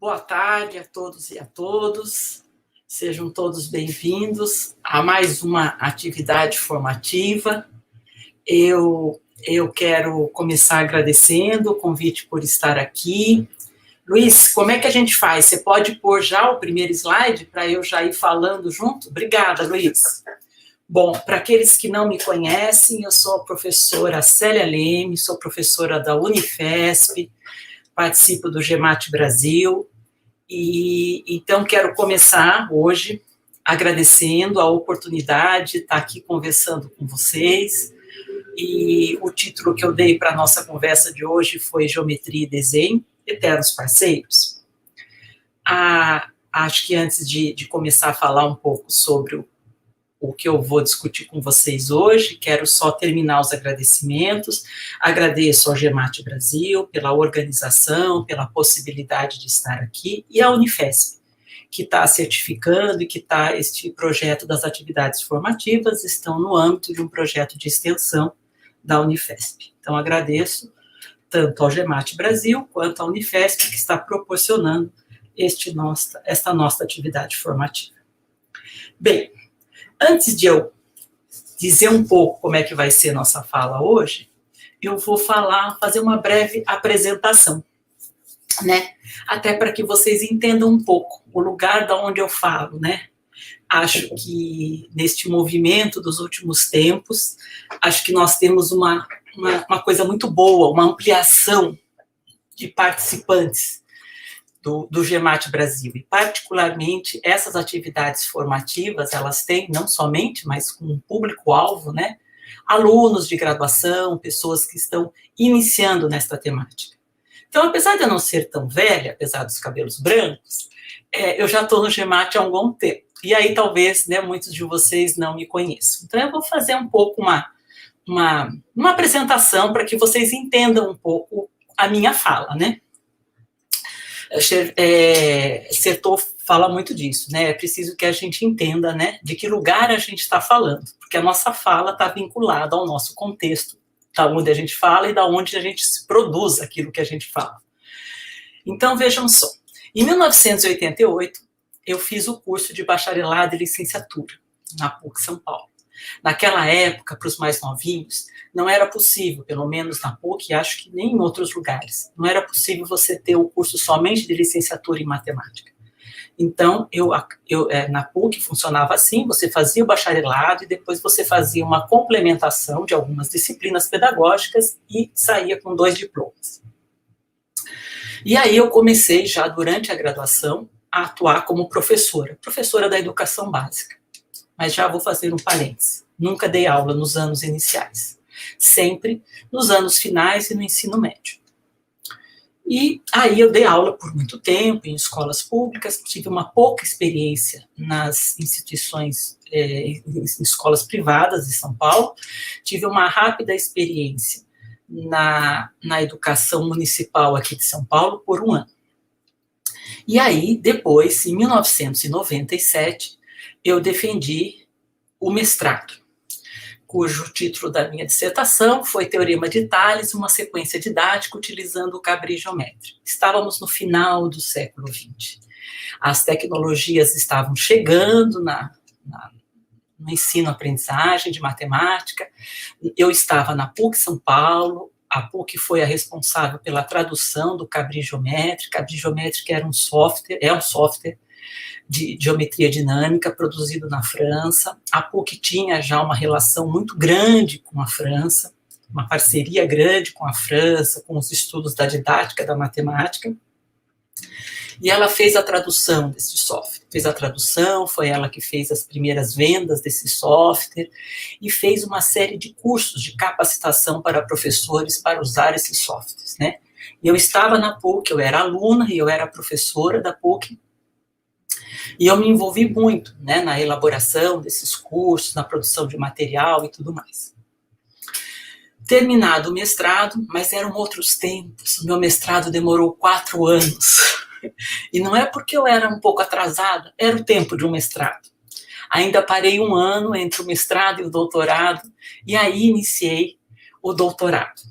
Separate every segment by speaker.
Speaker 1: Boa tarde a todos e a todos. Sejam todos bem-vindos a mais uma atividade formativa. Eu quero começar agradecendo o convite por estar aqui. Luiz, como é que a gente faz? Você pode pôr já o primeiro slide para eu já ir falando junto? Obrigada, Luiz. Bom, para aqueles que não me conhecem, eu sou a professora Célia Leme, sou professora da Unifesp, participo do GEMAT Brasil, e então quero começar hoje agradecendo a oportunidade de estar aqui conversando com vocês, e o título que eu dei para a nossa conversa de hoje foi Geometria e Desenho, Eternos Parceiros. Acho que antes de começar a falar um pouco sobre o que eu vou discutir com vocês hoje, quero só terminar os agradecimentos. Agradeço ao GEMAT Brasil pela organização, pela possibilidade de estar aqui, e à Unifesp, que está certificando e que está, este projeto das atividades formativas estão no âmbito de um projeto de extensão da Unifesp. Então, agradeço tanto ao GEMAT Brasil quanto à Unifesp, que está proporcionando esta nossa atividade formativa. Bem, antes de eu dizer um pouco como é que vai ser nossa fala hoje, eu vou fazer uma breve apresentação, né? Até para que vocês entendam um pouco o lugar de onde eu falo, né? Acho que neste movimento dos últimos tempos, acho que nós temos uma coisa muito boa, uma ampliação de participantes do GEMAT Brasil, e particularmente essas atividades formativas, elas têm não somente, mas com um público-alvo, né, alunos de graduação, pessoas que estão iniciando nesta temática. Então, apesar de eu não ser tão velha, apesar dos cabelos brancos, eu já estou no GEMAT há um bom tempo, e aí talvez, né, muitos de vocês não me conheçam. Então, eu vou fazer um pouco uma apresentação para que vocês entendam um pouco a minha fala, né. Sertor fala muito disso, né? É preciso que a gente entenda, né, de que lugar a gente está falando, porque a nossa fala está vinculada ao nosso contexto, da onde a gente fala e da onde a gente produz aquilo que a gente fala. Então, vejam só, em 1988, eu fiz o curso de bacharelado e licenciatura na PUC São Paulo. Naquela época, para os mais novinhos, não era possível, pelo menos na PUC, e acho que nem em outros lugares, não era possível você ter o curso somente de licenciatura em matemática. Então, na PUC funcionava assim, você fazia o bacharelado e depois você fazia uma complementação de algumas disciplinas pedagógicas e saía com 2 diplomas. E aí eu comecei já durante a graduação a atuar como professora da educação básica. Mas já vou fazer um parênteses. Nunca dei aula nos anos iniciais. Sempre nos anos finais e no ensino médio. E aí eu dei aula por muito tempo em escolas públicas, tive uma pouca experiência nas instituições, em escolas privadas de São Paulo, tive uma rápida experiência na educação municipal aqui de São Paulo por 1 ano. E aí, depois, em 1997, eu defendi o mestrado, cujo título da minha dissertação foi Teorema de Tales, uma sequência didática utilizando o cabris geométrico. Estávamos no final do século XX. As tecnologias estavam chegando no ensino-aprendizagem de matemática. Eu estava na PUC São Paulo, a PUC foi a responsável pela tradução do cabris geométrico. Cabris geométrico é um software de geometria dinâmica produzido na França. A PUC tinha já uma relação muito grande com a França, uma parceria grande com a França, com os estudos da didática da matemática, e ela fez a tradução desse software, foi ela que fez as primeiras vendas desse software, e fez uma série de cursos de capacitação para professores para usar esses softwares, né? E eu estava na PUC, eu era aluna e eu era professora da PUC, e eu me envolvi muito, né, na elaboração desses cursos, na produção de material e tudo mais. Terminado o mestrado, mas eram outros tempos, o meu mestrado demorou 4 anos. E não é porque eu era um pouco atrasada, era o tempo de um mestrado. Ainda parei 1 ano entre o mestrado e o doutorado, e aí iniciei o doutorado.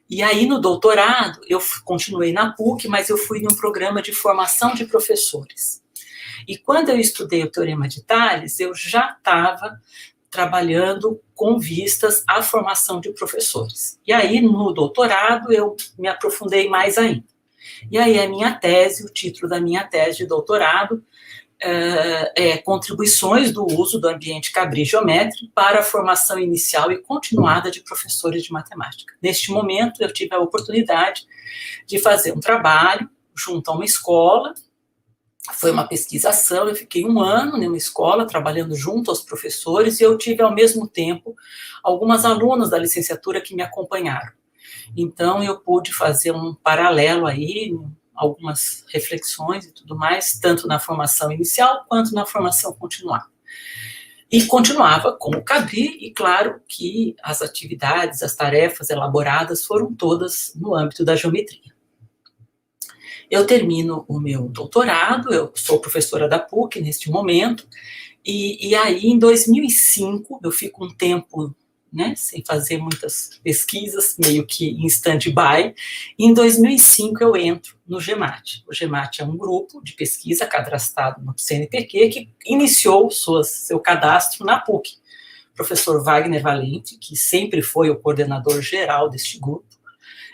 Speaker 1: E aí, no doutorado, eu continuei na PUC, mas eu fui num programa de formação de professores. E quando eu estudei o Teorema de Tales, eu já estava trabalhando com vistas à formação de professores. E aí, no doutorado, eu me aprofundei mais ainda. E aí, a minha tese, o título da minha tese de doutorado, contribuições do uso do ambiente Cabri geométrico para a formação inicial e continuada de professores de matemática. Neste momento, eu tive a oportunidade de fazer um trabalho junto a uma escola. Foi uma pesquisação, eu fiquei 1 ano numa escola, trabalhando junto aos professores, e eu tive, ao mesmo tempo, algumas alunas da licenciatura que me acompanharam. Então, eu pude fazer um paralelo aí, algumas reflexões e tudo mais, tanto na formação inicial, quanto na formação continuada. E continuava como Cabri, e claro que as atividades, as tarefas elaboradas foram todas no âmbito da geometria. Eu termino o meu doutorado, eu sou professora da PUC neste momento, e aí em 2005, eu fico um tempo, né, sem fazer muitas pesquisas, meio que em stand-by, e em 2005 eu entro no GEMAT. O GEMAT é um grupo de pesquisa cadastrado no CNPq que iniciou seu cadastro na PUC. O professor Wagner Valente, que sempre foi o coordenador geral deste grupo,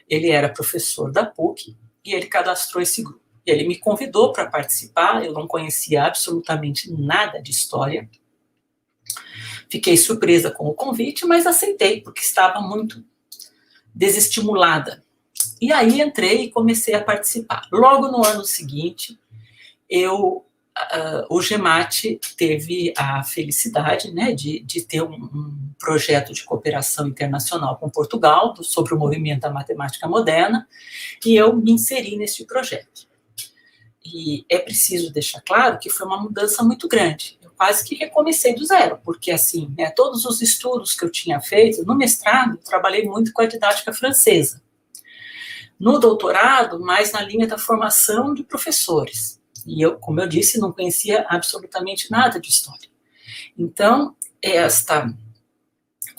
Speaker 1: ele era professor da PUC, e ele cadastrou esse grupo. E ele me convidou para participar, eu não conhecia absolutamente nada de história. Fiquei surpresa com o convite, mas aceitei, porque estava muito desestimulada. E aí entrei e comecei a participar. Logo no ano seguinte, o GEMAT teve a felicidade, né, de ter um projeto de cooperação internacional com Portugal, sobre o movimento da matemática moderna, e eu me inseri nesse projeto. E é preciso deixar claro que foi uma mudança muito grande. Eu quase que recomecei do zero, porque assim, né, todos os estudos que eu tinha feito, no mestrado, eu trabalhei muito com a didática francesa. No doutorado, mais na linha da formação de professores. E eu, como eu disse, não conhecia absolutamente nada de história. Então, esta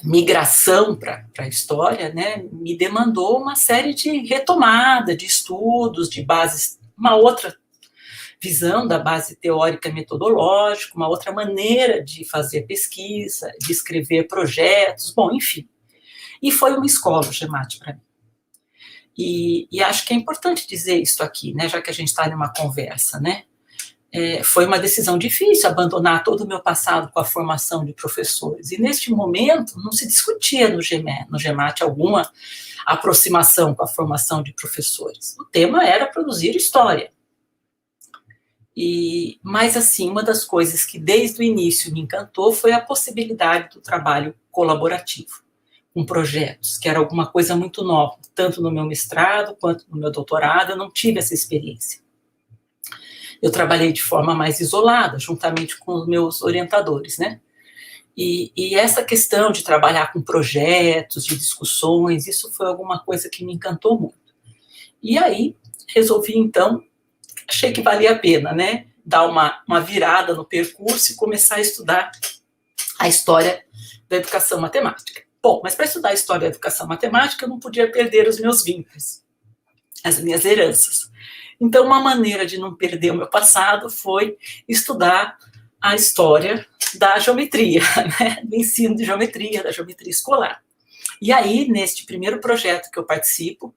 Speaker 1: migração para a história, né, me demandou uma série de retomada de estudos, de bases, uma outra visão da base teórica metodológica, uma outra maneira de fazer pesquisa, de escrever projetos, bom, enfim. E foi uma escola o GEMAT para mim. E acho que é importante dizer isso aqui, né, já que a gente está numa conversa, né? Foi uma decisão difícil abandonar todo o meu passado com a formação de professores. E neste momento não se discutia no GEMAT alguma aproximação com a formação de professores. O tema era produzir história. Mas, assim, uma das coisas que desde o início me encantou foi a possibilidade do trabalho colaborativo, com projetos, que era alguma coisa muito nova, tanto no meu mestrado quanto no meu doutorado, eu não tive essa experiência. Eu trabalhei de forma mais isolada, juntamente com os meus orientadores, né? E essa questão de trabalhar com projetos, de discussões, isso foi alguma coisa que me encantou muito. E aí, resolvi, então, achei que valia a pena, né? Dar uma virada no percurso e começar a estudar a história da educação matemática. Bom, mas para estudar a história da educação matemática, eu não podia perder os meus vínculos, as minhas heranças. Então, uma maneira de não perder o meu passado foi estudar a história da geometria, né? Do ensino de geometria, da geometria escolar. E aí, neste primeiro projeto que eu participo,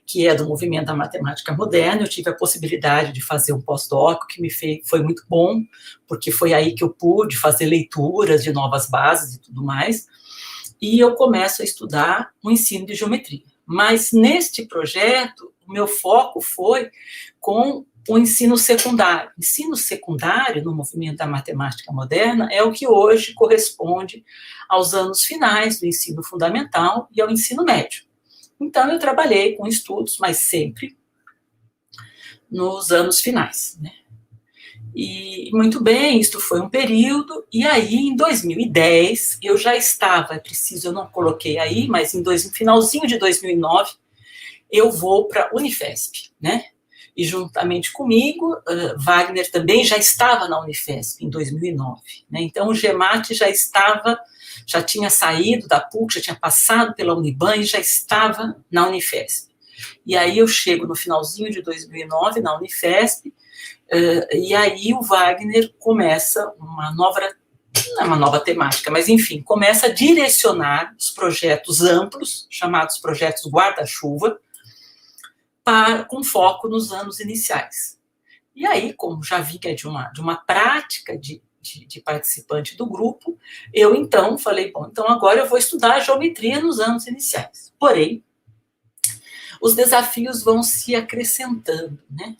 Speaker 1: que é do movimento da matemática moderna, eu tive a possibilidade de fazer um pós-doc, que foi muito bom, porque foi aí que eu pude fazer leituras de novas bases e tudo mais, e eu começo a estudar o ensino de geometria. Mas neste projeto, o meu foco foi com o ensino secundário. O ensino secundário, no movimento da matemática moderna, é o que hoje corresponde aos anos finais do ensino fundamental e ao ensino médio. Então, eu trabalhei com estudos, mas sempre nos anos finais, né? E, muito bem, isto foi um período, e aí, em 2010, eu já estava, eu não coloquei aí, mas finalzinho de 2009, eu vou para a Unifesp, né? E juntamente comigo, Wagner também já estava na Unifesp em 2009, né? Então o GEMAT já tinha saído da PUC, já tinha passado pela Uniban e já estava na Unifesp. E aí eu chego no finalzinho de 2009 na Unifesp, e aí o Wagner começa não é uma nova temática, mas enfim, começa a direcionar os projetos amplos, chamados projetos guarda-chuva, com foco nos anos iniciais. E aí, como já vinha de uma prática de participante do grupo, eu então falei, bom, então agora eu vou estudar geometria nos anos iniciais. Porém, os desafios vão se acrescentando, né?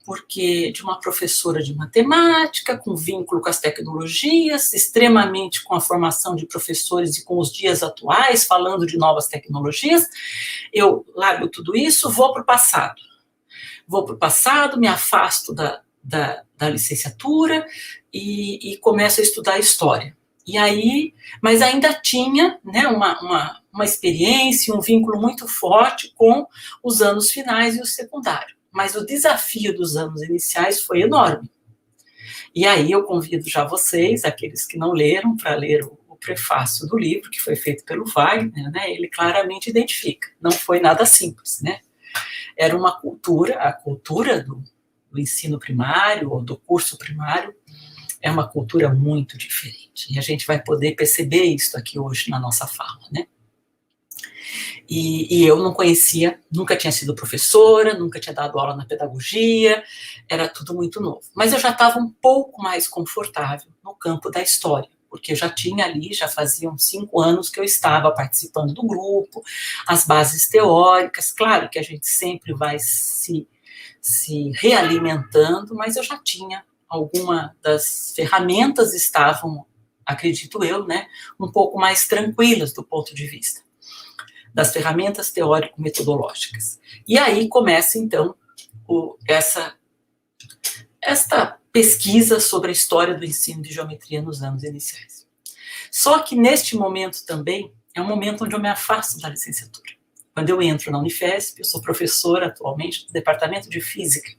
Speaker 1: Porque de uma professora de matemática, com vínculo com as tecnologias, extremamente com a formação de professores e com os dias atuais, falando de novas tecnologias, eu largo tudo isso, vou para o passado. Vou para o passado, me afasto da licenciatura e começo a estudar história. E aí, mas ainda tinha, né, uma experiência, um vínculo muito forte com os anos finais e o secundário. Mas o desafio dos anos iniciais foi enorme. E aí eu convido já vocês, aqueles que não leram, para ler o prefácio do livro, que foi feito pelo Wagner, né? Ele claramente identifica, não foi nada simples, né? Era uma cultura, a cultura do ensino primário, ou do curso primário, é uma cultura muito diferente. E a gente vai poder perceber isso aqui hoje na nossa fala, né? E eu não conhecia, nunca tinha sido professora, nunca tinha dado aula na pedagogia, era tudo muito novo. Mas eu já estava um pouco mais confortável no campo da história, porque eu já tinha ali, já faziam 5 anos que eu estava participando do grupo, as bases teóricas, claro que a gente sempre vai se realimentando, mas eu já tinha alguma das ferramentas estavam, acredito eu, né, um pouco mais tranquilas do ponto de vista das ferramentas teórico-metodológicas. E aí começa, então, esta pesquisa sobre a história do ensino de geometria nos anos iniciais. Só que neste momento também é um momento onde eu me afasto da licenciatura. Quando eu entro na Unifesp, eu sou professora atualmente do Departamento de Física.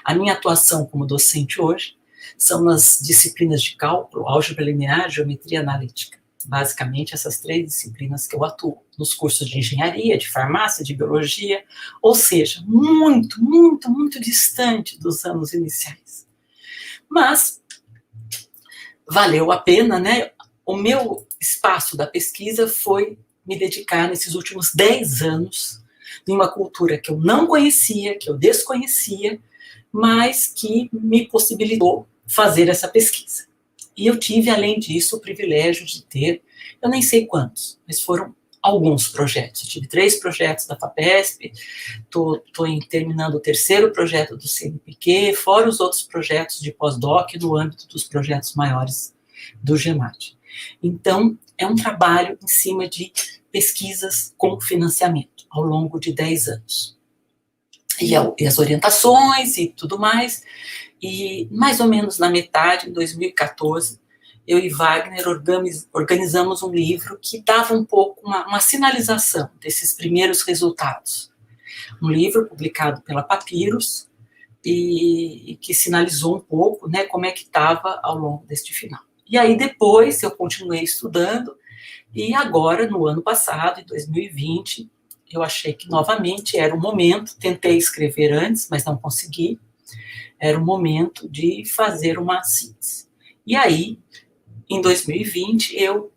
Speaker 1: A minha atuação como docente hoje são nas disciplinas de cálculo, álgebra linear, geometria analítica. Basicamente, essas 3 disciplinas que eu atuo, nos cursos de engenharia, de farmácia, de biologia, ou seja, muito, muito, muito distante dos anos iniciais. Mas valeu a pena, né? O meu espaço da pesquisa foi me dedicar nesses últimos 10 anos em uma cultura que eu não conhecia, que eu desconhecia, mas que me possibilitou fazer essa pesquisa. E eu tive, além disso, o privilégio de ter, eu nem sei quantos, mas foram alguns projetos. Eu tive 3 projetos da FAPESP, estou terminando o 3º projeto do CNPq, fora os outros projetos de pós-doc no âmbito dos projetos maiores do GEMAT. Então, é um trabalho em cima de pesquisas com financiamento, ao longo de 10 anos. E as orientações e tudo mais. E mais ou menos na metade, em 2014, eu e Wagner organizamos um livro que dava um pouco uma sinalização desses primeiros resultados. Um livro publicado pela Papyrus e que sinalizou um pouco, né, como é que estava ao longo deste final. E aí depois eu continuei estudando e agora, no ano passado, em 2020, eu achei que novamente era o momento, tentei escrever antes, mas não consegui, era o momento de fazer uma síntese. E aí, em 2020, eu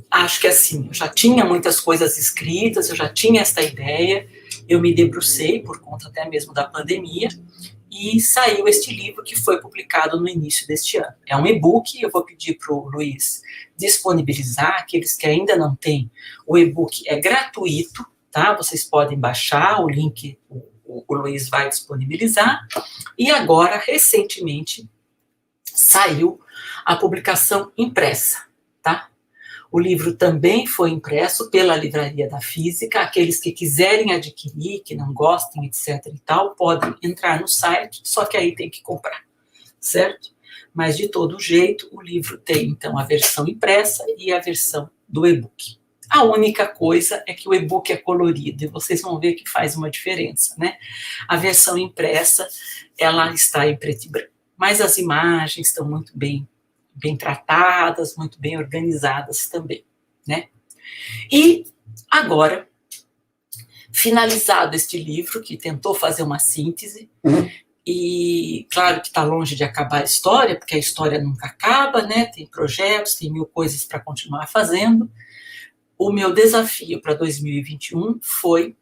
Speaker 1: acho que assim, eu já tinha muitas coisas escritas, eu já tinha esta ideia, eu me debrucei por conta até mesmo da pandemia, e saiu este livro que foi publicado no início deste ano. É um e-book, eu vou pedir para o Luiz disponibilizar, aqueles que ainda não têm, o e-book é gratuito, tá? Vocês podem baixar, o link o Luiz vai disponibilizar, e agora, recentemente, saiu a publicação impressa, tá? O livro também foi impresso pela Livraria da Física, aqueles que quiserem adquirir, que não gostem, etc e tal, podem entrar no site, só que aí tem que comprar, certo? Mas, de todo jeito, o livro tem, então, a versão impressa e a versão do e-book. A única coisa é que o e-book é colorido, e vocês vão ver que faz uma diferença, né? A versão impressa, ela está em preto e branco, mas as imagens estão muito bem tratadas, muito bem organizadas também, né? E agora, finalizado este livro, que tentou fazer uma síntese, e claro que está longe de acabar a história, porque a história nunca acaba, né? Tem projetos, tem 1000 coisas para continuar fazendo. O meu desafio para 2021 foi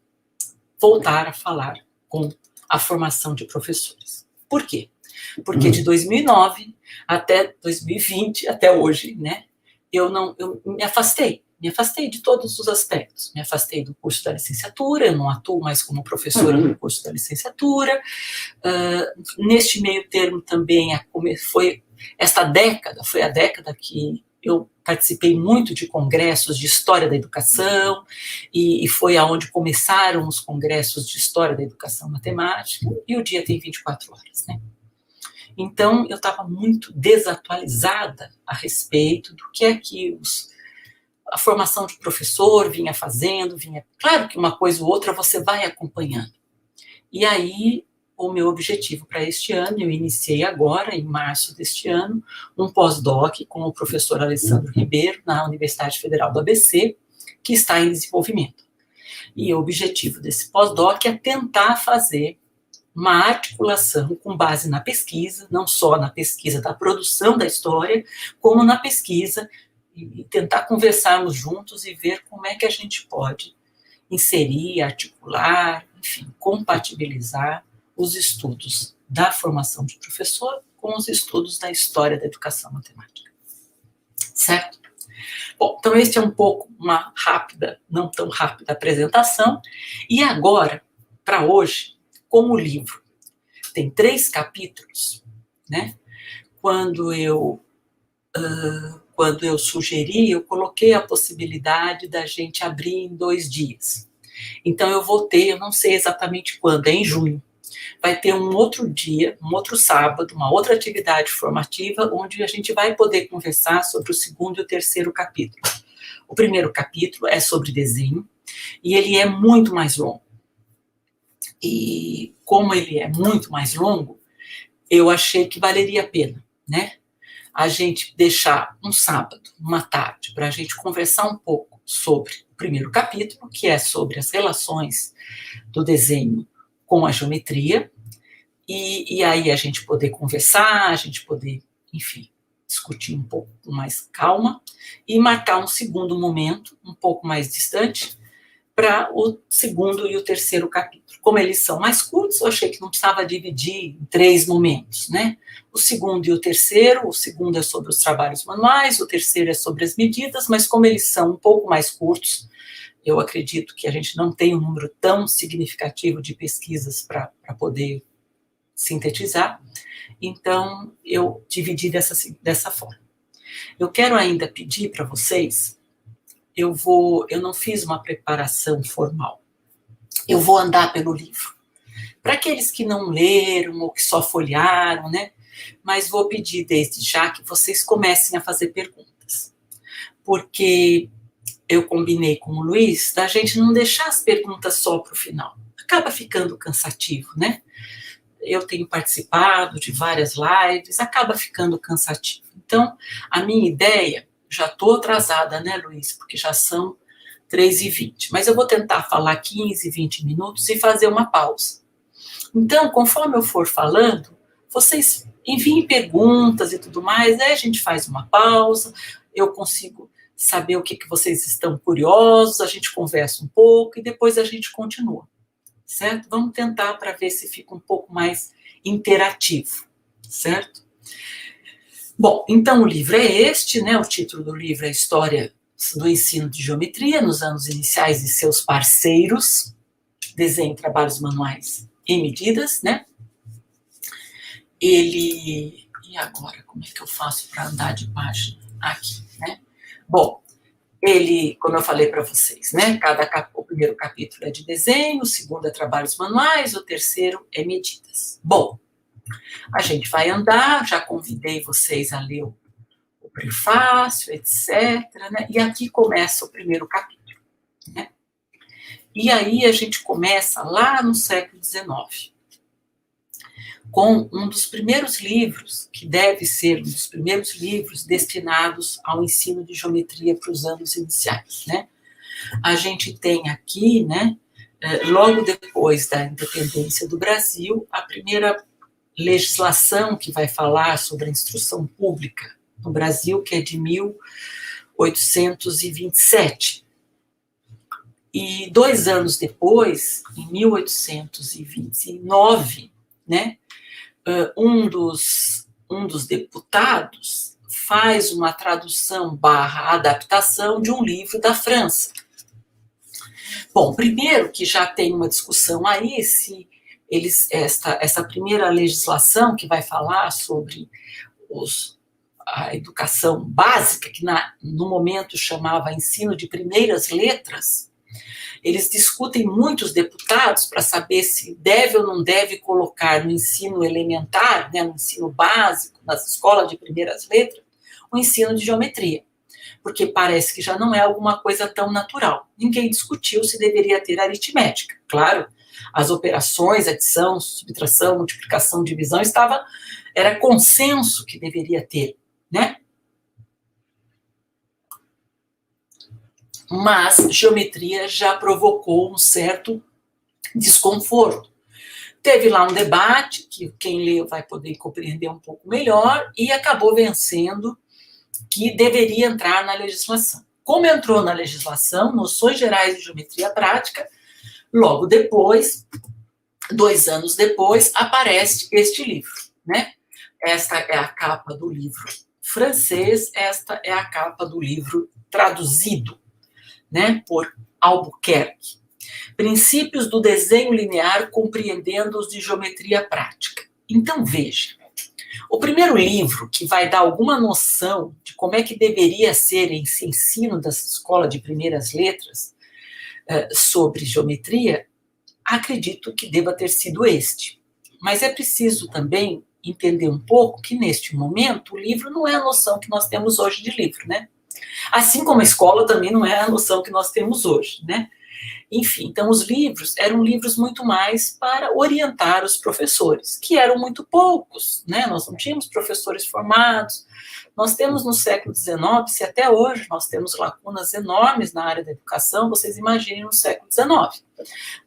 Speaker 1: voltar a falar com a formação de professores. Por quê? Porque de 2009 até 2020, até hoje, né, eu me afastei de todos os aspectos. Me afastei do curso da licenciatura, eu não atuo mais como professora no curso da licenciatura. Neste meio termo também foi esta década, foi a década que eu participei muito de congressos de história da educação, e foi aonde começaram os congressos de história da educação matemática, e o dia tem 24 horas, né? Então, eu estava muito desatualizada a respeito do que é que a formação de professor vinha fazendo, claro que uma coisa ou outra você vai acompanhando. E aí, o meu objetivo para este ano, eu iniciei agora, em março deste ano, um pós-doc com o professor Alessandro Ribeiro, na Universidade Federal do ABC, que está em desenvolvimento. E o objetivo desse pós-doc é tentar fazer uma articulação com base na pesquisa, não só na pesquisa da produção da história, como na pesquisa, e tentar conversarmos juntos e ver como é que a gente pode inserir, articular, enfim, compatibilizar os estudos da formação de professor com os estudos da história da educação matemática. Certo? Bom, então este é um pouco uma rápida, não tão rápida apresentação, e agora, para hoje, como o livro tem 3 capítulos, né? Quando eu sugeri, eu coloquei a possibilidade da gente abrir em 2 dias. Então eu vou ter, eu não sei exatamente quando, é em junho, vai ter um outro dia, um outro sábado, uma outra atividade formativa, onde a gente vai poder conversar sobre o 2º e o 3º capítulo. O 1º capítulo é sobre desenho, e ele é muito mais longo. E como ele é muito mais longo, eu achei que valeria a pena, né? A gente deixar um sábado, uma tarde, para a gente conversar um pouco sobre o 1º capítulo, que é sobre as relações do desenho com a geometria, e aí a gente poder conversar, a gente poder, enfim, discutir um pouco com mais calma, e marcar um segundo momento, um pouco mais distante, para o 2º e o 3º capítulo. Como eles são mais curtos, eu achei que não precisava dividir em 3 momentos, né? O 2º e o 3º, o 2º é sobre os trabalhos manuais, o 3º é sobre as medidas, mas como eles são um pouco mais curtos, eu acredito que a gente não tem um número tão significativo de pesquisas para poder sintetizar, então eu dividi dessa forma. Eu quero ainda pedir para vocês, eu não fiz uma preparação formal, eu vou andar pelo livro. Para aqueles que não leram ou que só folhearam, né? Mas vou pedir desde já que vocês comecem a fazer perguntas, porque eu combinei com o Luiz da gente não deixar as perguntas só para o final. Acaba ficando cansativo, né? Eu tenho participado de várias lives, acaba ficando cansativo. Então, a minha ideia, já estou atrasada, né, Luiz? Porque já são 3h20, mas eu vou tentar falar 15, 20 minutos e fazer uma pausa. Então, conforme eu for falando, vocês enviem perguntas e tudo mais, aí a gente faz uma pausa, eu consigo saber o que vocês estão curiosos, a gente conversa um pouco e depois a gente continua, certo? Vamos tentar para ver se fica um pouco mais interativo, certo? Bom, então o livro é este, né? O título do livro é História do Ensino de Geometria nos anos iniciais e seus parceiros, desenho, trabalhos manuais e medidas, né? E agora, como é que eu faço para andar de página? Aqui, né? Bom, como eu falei para vocês, né? O 1º capítulo é de desenho, o 2º é trabalhos manuais, o 3º é medidas. Bom, a gente vai andar, já convidei vocês a ler o prefácio, etc., né? E aqui começa o 1º capítulo. E aí a gente começa lá no século XIX, com um dos primeiros livros, que deve ser um dos primeiros livros destinados ao ensino de geometria para os anos iniciais, né? A gente tem aqui, né, logo depois da independência do Brasil, a primeira legislação que vai falar sobre a instrução pública no Brasil, que é de 1827. E 2 anos depois, em 1829, né, um dos deputados faz uma tradução / adaptação de um livro da França. Bom, primeiro que já tem uma discussão aí se essa primeira legislação que vai falar sobre a educação básica, que no momento chamava ensino de primeiras letras, eles discutem muito, os deputados, para saber se deve ou não deve colocar no ensino elementar, né, no ensino básico, nas escolas de primeiras letras, o ensino de geometria, porque parece que já não é alguma coisa tão natural. Ninguém discutiu se deveria ter aritmética. Claro, as operações, adição, subtração, multiplicação, divisão, era consenso que deveria ter, né? Mas geometria já provocou um certo desconforto. Teve lá um debate, que quem leu vai poder compreender um pouco melhor, e acabou vencendo que deveria entrar na legislação. Como entrou na legislação, Noções Gerais de Geometria Prática, logo depois, 2 anos depois, aparece este livro, né? Esta é a capa do livro francês, esta é a capa do livro traduzido, né, por Albuquerque. Princípios do desenho linear compreendendo os de geometria prática. Então, veja, o primeiro livro que vai dar alguma noção de como é que deveria ser esse ensino da escola de primeiras letras sobre geometria, acredito que deva ter sido este. Mas é preciso também entender um pouco que, neste momento, o livro não é a noção que nós temos hoje de livro, né? Assim como a escola também não é a noção que nós temos hoje, né? Enfim, então os livros eram livros muito mais para orientar os professores, que eram muito poucos, né? Nós não tínhamos professores formados. Nós temos no século XIX, se até hoje nós temos lacunas enormes na área da educação, vocês imaginem no século XIX.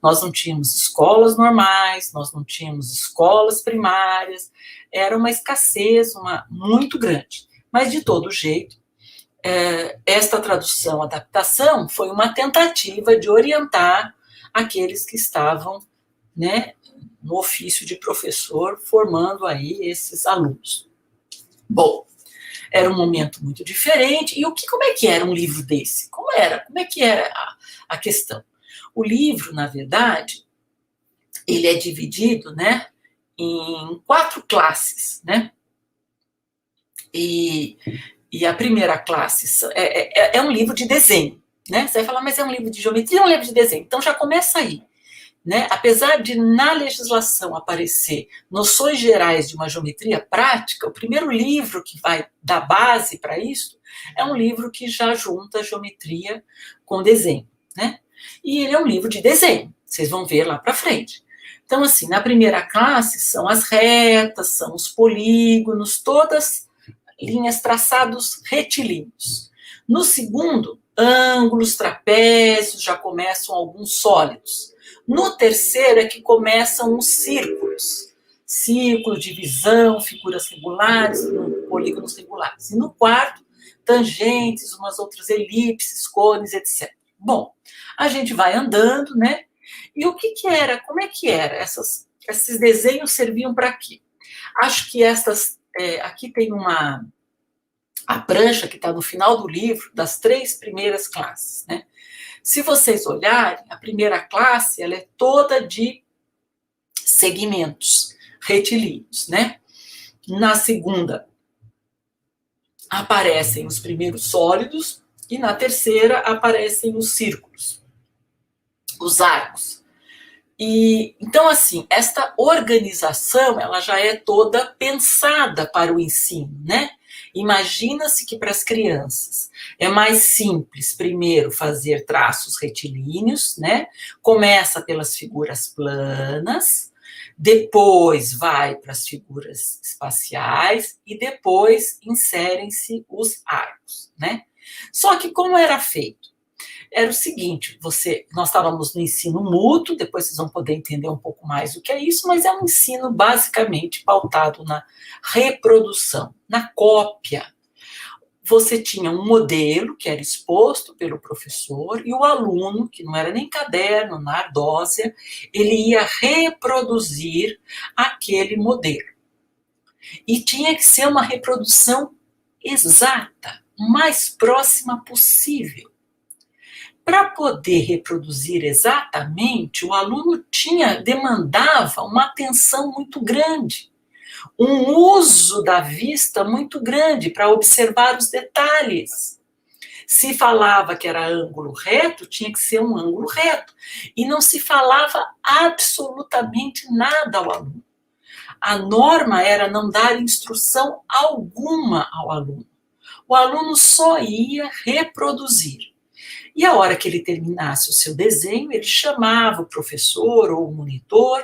Speaker 1: Nós não tínhamos escolas normais, nós não tínhamos escolas primárias, era uma escassez muito grande. Mas, de todo jeito, esta tradução, adaptação, foi uma tentativa de orientar aqueles que estavam, né, no ofício de professor, formando aí esses alunos. Bom, era um momento muito diferente. E como é que era um livro desse? Como é que era a questão? O livro, na verdade, ele é dividido, né, em 4 classes, né? E a primeira classe é um livro de desenho, né? Você vai falar, mas é um livro de geometria ou é um livro de desenho? Então já começa aí, né? Apesar de na legislação aparecer noções gerais de uma geometria prática, o primeiro livro que vai dar base para isso é um livro que já junta geometria com desenho, né? E ele é um livro de desenho, vocês vão ver lá para frente. Então, assim, na primeira classe são as retas, são os polígonos, todas linhas, traçados retilíneos. No segundo, ângulos, trapézios, já começam alguns sólidos. No terceiro é que começam os círculos. Círculo, divisão, figuras regulares, polígonos regulares. E no quarto, tangentes, umas outras elipses, cones, etc. Bom, a gente vai andando, né? E o que era? Como é que era? Esses desenhos serviam para quê? Acho que aqui tem a prancha que está no final do livro, das 3 primeiras classes, né? Se vocês olharem, a primeira classe, ela é toda de segmentos retilíneos, né? Na segunda, aparecem os primeiros sólidos, e na terceira aparecem os círculos, os arcos. E, então, assim, esta organização, ela já é toda pensada para o ensino, né? Imagina-se que para as crianças é mais simples, primeiro, fazer traços retilíneos, né? Começa pelas figuras planas, depois vai para as figuras espaciais e depois inserem-se os arcos, né? Só que como era feito? Era o seguinte, nós estávamos no ensino mútuo, depois vocês vão poder entender um pouco mais o que é isso, mas é um ensino basicamente pautado na reprodução, na cópia. Você tinha um modelo que era exposto pelo professor e o aluno, que não era nem caderno, na ardósia, ele ia reproduzir aquele modelo. E tinha que ser uma reprodução exata, o mais próxima possível. Para poder reproduzir exatamente, o aluno demandava uma atenção muito grande, um uso da vista muito grande para observar os detalhes. Se falava que era ângulo reto, tinha que ser um ângulo reto. E não se falava absolutamente nada ao aluno. A norma era não dar instrução alguma ao aluno. O aluno só ia reproduzir. E a hora que ele terminasse o seu desenho, ele chamava o professor ou o monitor.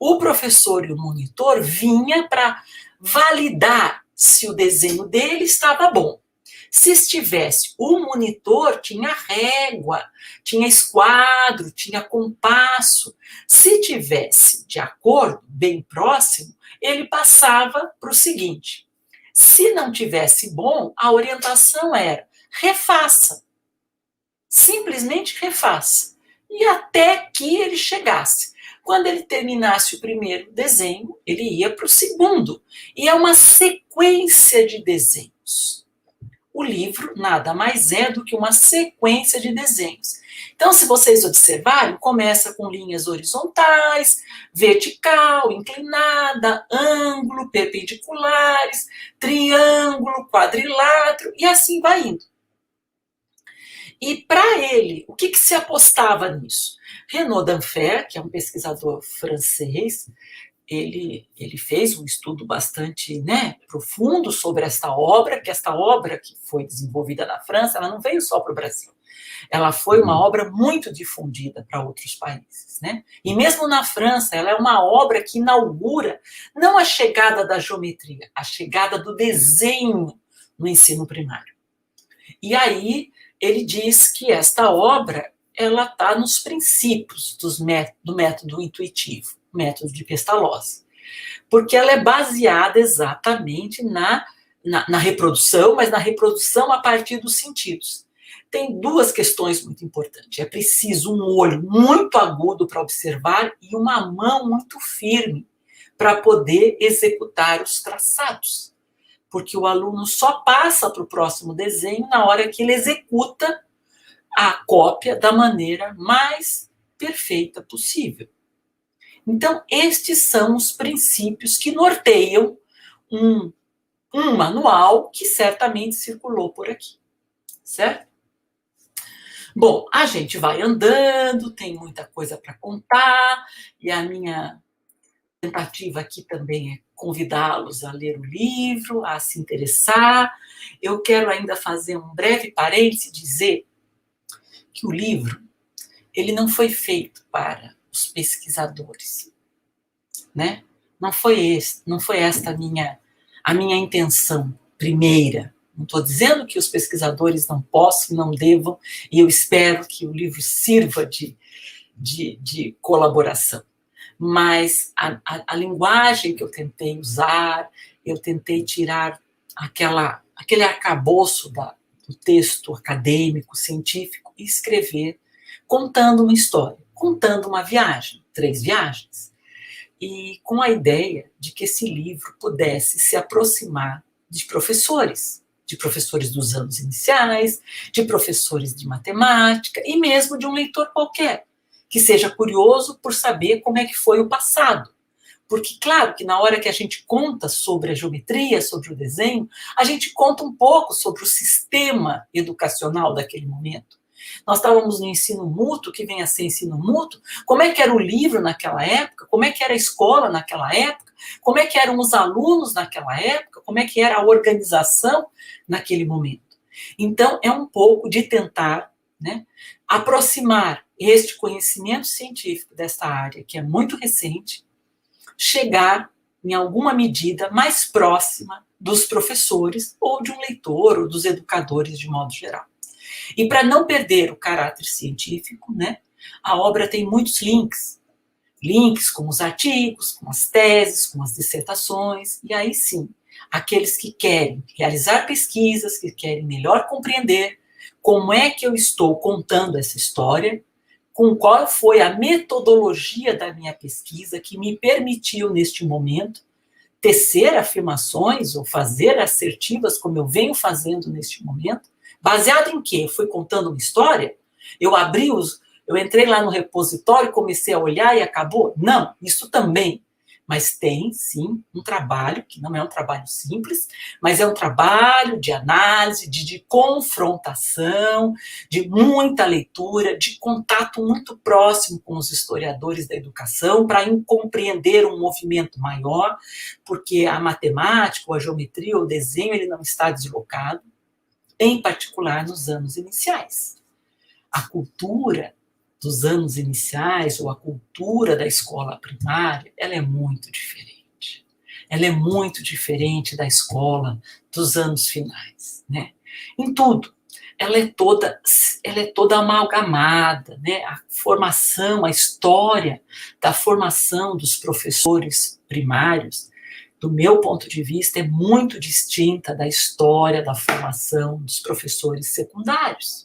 Speaker 1: O professor e o monitor vinha para validar se o desenho dele estava bom. Se estivesse, o monitor tinha régua, tinha esquadro, tinha compasso. Se tivesse de acordo, bem próximo, ele passava para o seguinte. Se não tivesse bom, a orientação era refaça. Simplesmente refaça. E até que ele chegasse. Quando ele terminasse o primeiro desenho, ele ia para o segundo. E é uma sequência de desenhos. O livro nada mais é do que uma sequência de desenhos. Então, se vocês observarem, começa com linhas horizontais, vertical, inclinada, ângulo, perpendiculares, triângulo, quadrilátero, e assim vai indo. E para ele, o que se apostava nisso? Renaud Danfer, que é um pesquisador francês, ele fez um estudo bastante profundo sobre esta obra, que esta obra que foi desenvolvida na França, ela não veio só para o Brasil. Ela foi uma obra muito difundida para outros países, né? E mesmo na França, ela é uma obra que inaugura não a chegada da geometria, a chegada do desenho no ensino primário. E aí ele diz que esta obra ela está nos princípios do método intuitivo, método de Pestalozzi, porque ela é baseada exatamente na reprodução, mas na reprodução a partir dos sentidos. Tem duas questões muito importantes. É preciso um olho muito agudo para observar e uma mão muito firme para poder executar os traçados. Porque o aluno só passa para o próximo desenho na hora que ele executa a cópia da maneira mais perfeita possível. Então, estes são os princípios que norteiam um manual que certamente circulou por aqui, certo? Bom, a gente vai andando, tem muita coisa para contar, e a minha tentativa aqui também é convidá-los a ler o livro, a se interessar. Eu quero ainda fazer um breve parêntese e dizer que o livro ele não foi feito para os pesquisadores, né? Não foi esta a minha intenção primeira. Não estou dizendo que os pesquisadores não possam, não devam, e eu espero que o livro sirva de colaboração. Mas a linguagem que eu tentei usar, eu tentei tirar aquele arcabouço do texto acadêmico, científico, e escrever contando uma história, contando uma viagem, 3 viagens, e com a ideia de que esse livro pudesse se aproximar de professores dos anos iniciais, de professores de matemática e mesmo de um leitor qualquer, que seja curioso por saber como é que foi o passado. Porque, claro, que na hora que a gente conta sobre a geometria, sobre o desenho, a gente conta um pouco sobre o sistema educacional daquele momento. Nós estávamos no ensino mútuo, que vem a ser ensino mútuo, como é que era o livro naquela época, como é que era a escola naquela época, como é que eram os alunos naquela época, como é que era a organização naquele momento. Então, é um pouco de tentar, né, aproximar este conhecimento científico desta área, que é muito recente, chegar, em alguma medida, mais próxima dos professores, ou de um leitor, ou dos educadores, de modo geral. E para não perder o caráter científico, né, a obra tem muitos links. Links com os artigos, com as teses, com as dissertações, e aí sim, aqueles que querem realizar pesquisas, que querem melhor compreender como é que eu estou contando essa história, com qual foi a metodologia da minha pesquisa que me permitiu, neste momento, tecer afirmações ou fazer assertivas, como eu venho fazendo neste momento, baseado em quê? Eu fui contando uma história? Eu entrei lá no repositório, comecei a olhar e acabou? Não, isso também. Mas tem, sim, um trabalho, que não é um trabalho simples, mas é um trabalho de análise, de confrontação, de muita leitura, de contato muito próximo com os historiadores da educação, para compreender um movimento maior, porque a matemática, ou a geometria, ou o desenho, ele não está deslocado, em particular nos anos iniciais. A cultura dos anos iniciais, ou a cultura da escola primária, ela é muito diferente. Ela é muito diferente da escola dos anos finais, né? Em tudo. Ela é toda amalgamada, né? A formação, a história da formação dos professores primários, do meu ponto de vista, é muito distinta da história da formação dos professores secundários.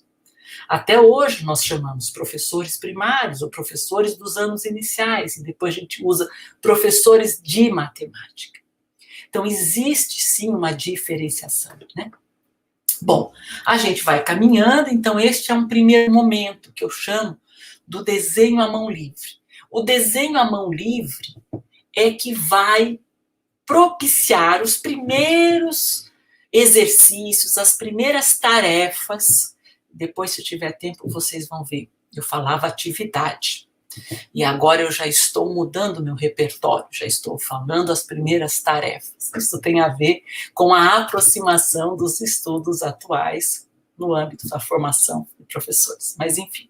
Speaker 1: Até hoje nós chamamos professores primários ou professores dos anos iniciais, e depois a gente usa professores de matemática. Então, existe sim uma diferenciação, né? Bom, a gente vai caminhando, então este é um primeiro momento que eu chamo do desenho à mão livre. O desenho à mão livre é que vai propiciar os primeiros exercícios, as primeiras tarefas. Depois, se tiver tempo, vocês vão ver. Eu falava atividade. E agora eu já estou mudando meu repertório, já estou falando as primeiras tarefas. Isso tem a ver com a aproximação dos estudos atuais no âmbito da formação de professores. Mas, enfim.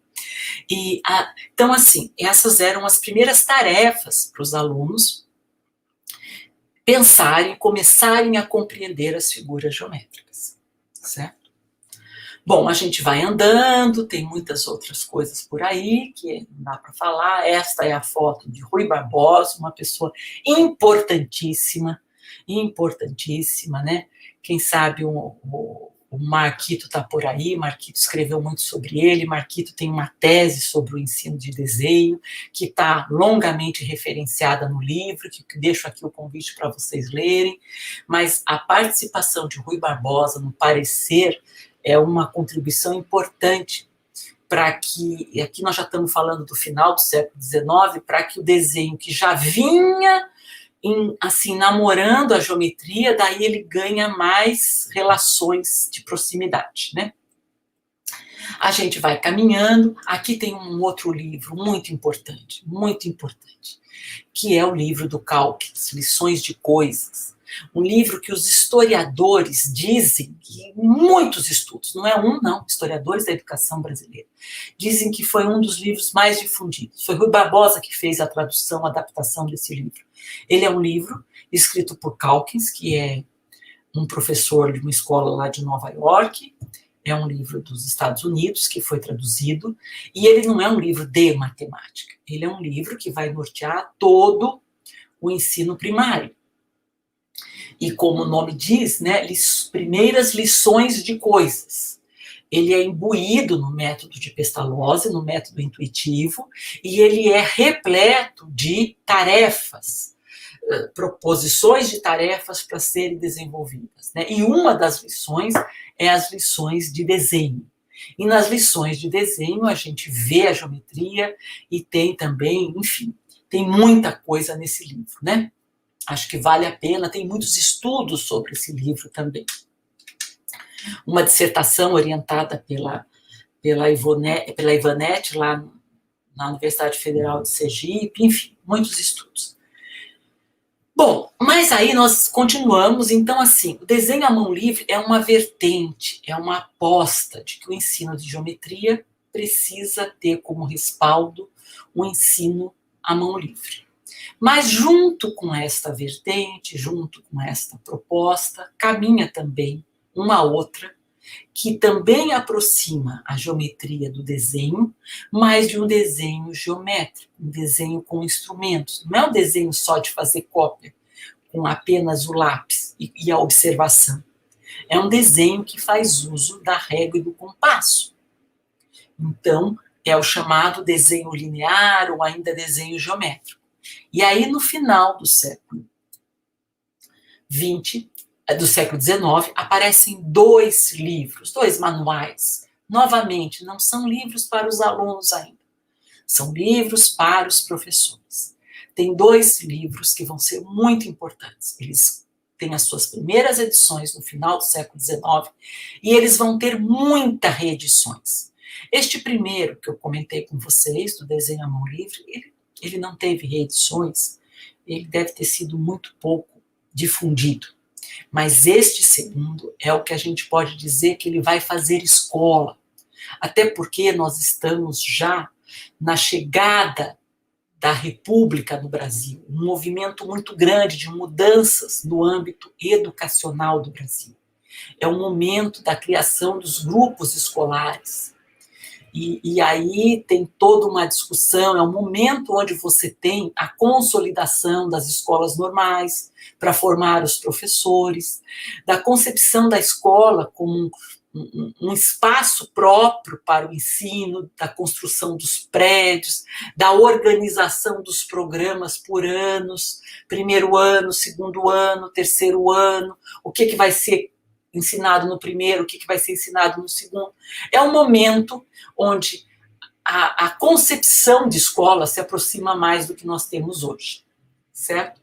Speaker 1: Então, assim, essas eram as primeiras tarefas para os alunos pensarem, começarem a compreender as figuras geométricas, certo? Bom, a gente vai andando, tem muitas outras coisas por aí que não dá para falar. Esta é a foto de Rui Barbosa, uma pessoa importantíssima, né? Quem sabe o Marquito está por aí, Marquito escreveu muito sobre ele, Marquito tem uma tese sobre o ensino de desenho, que está longamente referenciada no livro, que deixo aqui o convite para vocês lerem, mas a participação de Rui Barbosa no parecer é uma contribuição importante para que, e aqui nós já estamos falando do final do século XIX, para que o desenho que já vinha assim, namorando a geometria, daí ele ganha mais relações de proximidade, né? A gente vai caminhando, aqui tem um outro livro muito importante, que é o livro do Calkins, Lições de Coisas. Um livro que os historiadores dizem, que muitos estudos, não é um não, historiadores da educação brasileira, dizem que foi um dos livros mais difundidos. Foi Rui Barbosa que fez a tradução, a adaptação desse livro. Ele é um livro escrito por Calkins, que é um professor de uma escola lá de Nova York, é um livro dos Estados Unidos que foi traduzido, e ele não é um livro de matemática, ele é um livro que vai nortear todo o ensino primário. E como o nome diz, né, primeiras lições de coisas. Ele é imbuído no método de Pestalozzi, no método intuitivo, e ele é repleto de tarefas, proposições de tarefas para serem desenvolvidas, né? E uma das lições é as lições de desenho. E nas lições de desenho a gente vê a geometria e tem também, enfim, tem muita coisa nesse livro, né? Acho que vale a pena, tem muitos estudos sobre esse livro também. Uma dissertação orientada pela Ivonete, lá na Universidade Federal de Sergipe, enfim, muitos estudos. Bom, mas aí nós continuamos, então assim, o desenho à mão livre é uma vertente, é uma aposta de que o ensino de geometria precisa ter como respaldo o ensino à mão livre. Mas junto com esta vertente, junto com esta proposta, caminha também uma outra que também aproxima a geometria do desenho, mas de um desenho geométrico, um desenho com instrumentos. Não é um desenho só de fazer cópia, com apenas o lápis e a observação. É um desenho que faz uso da régua e do compasso. Então, é o chamado desenho linear ou ainda desenho geométrico. E aí, no final do século XX, do século XIX, aparecem 2 livros, 2 manuais. Novamente, não são livros para os alunos ainda, são livros para os professores. Tem 2 livros que vão ser muito importantes. Eles têm as suas primeiras edições no final do século XIX e eles vão ter muitas reedições. Este primeiro que eu comentei com vocês, do desenho à mão livre, ele não teve reedições, ele deve ter sido muito pouco difundido. Mas este segundo é o que a gente pode dizer que ele vai fazer escola. Até porque nós estamos já na chegada da República no Brasil, um movimento muito grande de mudanças no âmbito educacional do Brasil. É o momento da criação dos grupos escolares. E aí tem toda uma discussão, é um momento onde você tem a consolidação das escolas normais para formar os professores, da concepção da escola como um espaço próprio para o ensino, da construção dos prédios, da organização dos programas por anos, primeiro ano, segundo ano, terceiro ano, o que vai ser ensinado no primeiro, o que vai ser ensinado no segundo. É um momento onde a concepção de escola se aproxima mais do que nós temos hoje, certo?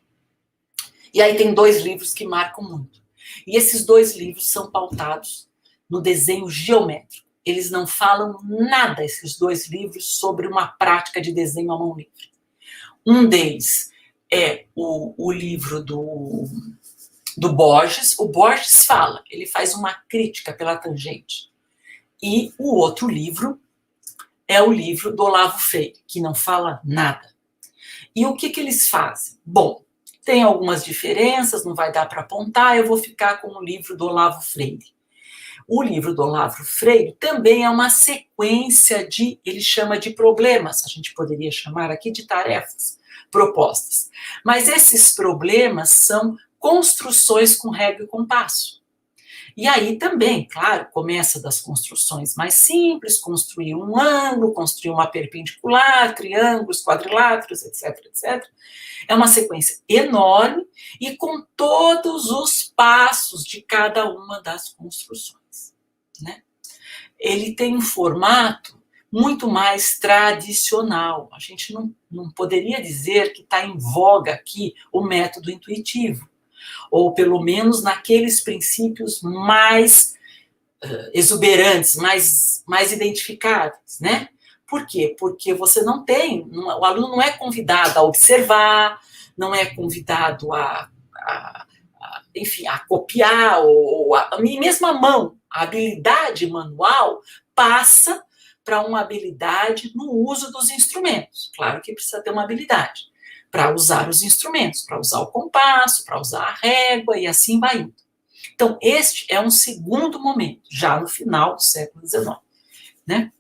Speaker 1: E aí tem 2 livros que marcam muito. E esses 2 livros são pautados no desenho geométrico. Eles não falam nada, esses 2 livros, sobre uma prática de desenho à mão livre. Um deles é o livro do Borges. O Borges fala, ele faz uma crítica pela tangente. E o outro livro é o livro do Olavo Freire, que não fala nada. E o que eles fazem? Bom, tem algumas diferenças, não vai dar para apontar, eu vou ficar com o livro do Olavo Freire. O livro do Olavo Freire também é uma sequência ele chama de problemas, a gente poderia chamar aqui de tarefas propostas. Mas esses problemas são construções com régua e compasso. E aí também, claro, começa das construções mais simples, construir um ângulo, construir uma perpendicular, triângulos, quadriláteros, etc, etc. É uma sequência enorme e com todos os passos de cada uma das construções, né? Ele tem um formato muito mais tradicional. A gente não poderia dizer que está em voga aqui o método intuitivo, ou pelo menos naqueles princípios mais exuberantes, mais identificáveis, né? Por quê? Porque você não tem, o aluno não é convidado a observar, não é convidado enfim, a copiar, ou mesmo a mão, a habilidade manual passa para uma habilidade no uso dos instrumentos. Claro que precisa ter uma habilidade para usar os instrumentos, para usar o compasso, para usar a régua e assim vai indo. Então, este é um segundo momento, já no final do século XIX, né?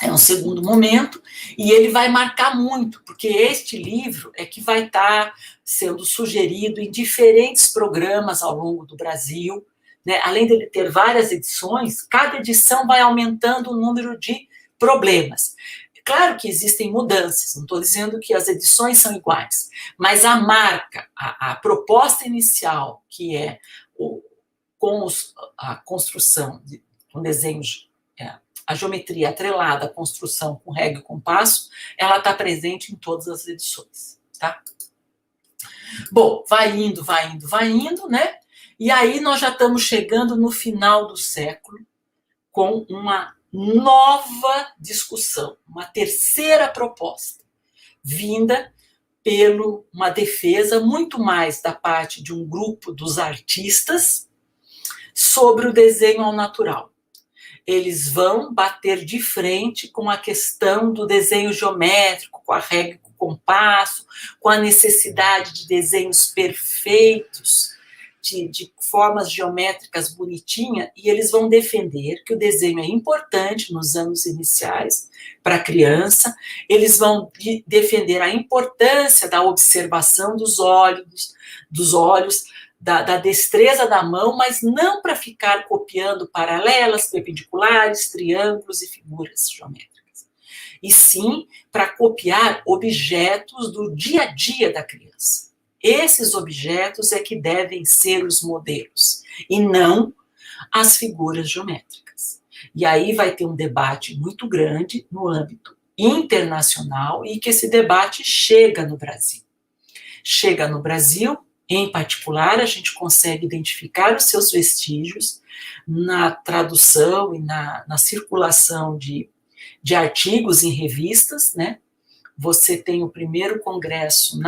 Speaker 1: É um segundo momento e ele vai marcar muito, porque este livro é que vai estar sendo sugerido em diferentes programas ao longo do Brasil, né? Além dele ter várias edições, cada edição vai aumentando o número de problemas. Claro que existem mudanças, não estou dizendo que as edições são iguais, mas a marca, a proposta inicial, que é a construção com desenhos, a geometria atrelada à construção com régua e compasso, ela está presente em todas as edições, tá? Bom, vai indo, né? E aí nós já estamos chegando no final do século com uma nova discussão, uma terceira proposta, vinda pelo uma defesa muito mais da parte de um grupo dos artistas sobre o desenho ao natural. Eles vão bater de frente com a questão do desenho geométrico, com a regra, com o compasso, com a necessidade de desenhos perfeitos, de formas geométricas bonitinhas, e eles vão defender que o desenho é importante nos anos iniciais para a criança, eles vão defender a importância da observação dos olhos, da destreza da mão, mas não para ficar copiando paralelas, perpendiculares, triângulos e figuras geométricas, e sim para copiar objetos do dia a dia da criança. Esses objetos é que devem ser os modelos, e não as figuras geométricas. E aí vai ter um debate muito grande no âmbito internacional, e que esse debate chega no Brasil. Chega no Brasil, em particular, a gente consegue identificar os seus vestígios na tradução e na circulação de artigos em revistas, né? Você tem o primeiro Congresso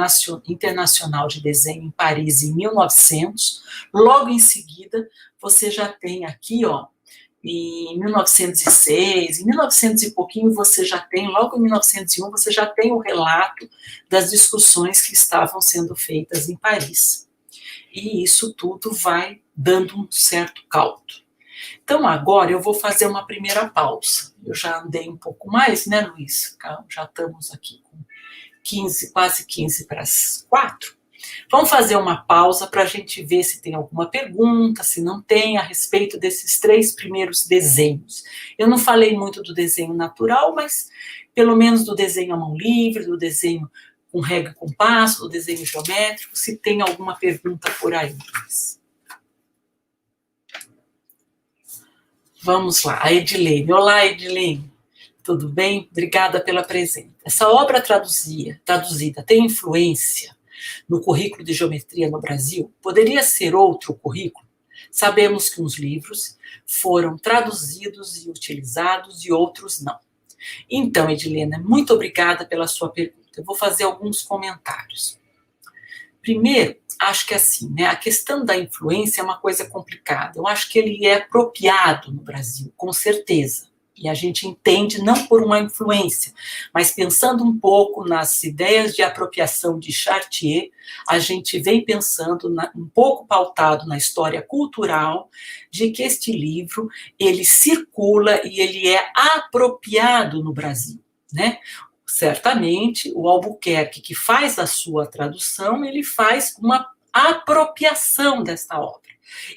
Speaker 1: Internacional de Desenho em Paris em 1900, logo em seguida você já tem aqui, ó, em 1906, em 1900 e pouquinho você já tem, logo em 1901 você já tem o relato das discussões que estavam sendo feitas em Paris. E isso tudo vai dando um certo caldo. Então, agora eu vou fazer uma primeira pausa. Eu já andei um pouco mais, né, Luiz? Já estamos aqui com 15, quase 15 para as 4. Vamos fazer uma pausa para a gente ver se tem alguma pergunta, se não tem, a respeito desses 3 primeiros desenhos. Eu não falei muito do desenho natural, mas pelo menos do desenho à mão livre, do desenho com regra e compasso, do desenho geométrico, se tem alguma pergunta por aí, Luiz. Vamos lá, a Edilene. Olá, Edilene. Tudo bem? Obrigada pela presença. Essa obra traduzida tem influência no currículo de geometria no Brasil? Poderia ser outro currículo? Sabemos que uns livros foram traduzidos e utilizados e outros não. Então, Edilene, muito obrigada pela sua pergunta. Eu vou fazer alguns comentários. Primeiro, acho que assim, né, a questão da influência é uma coisa complicada. Eu acho que ele é apropriado no Brasil, com certeza. E a gente entende não por uma influência, mas pensando um pouco nas ideias de apropriação de Chartier, a gente vem pensando um pouco pautado na história cultural, de que este livro, ele circula e ele é apropriado no Brasil, né? Certamente, o Albuquerque, que faz a sua tradução, ele faz uma apropriação desta obra.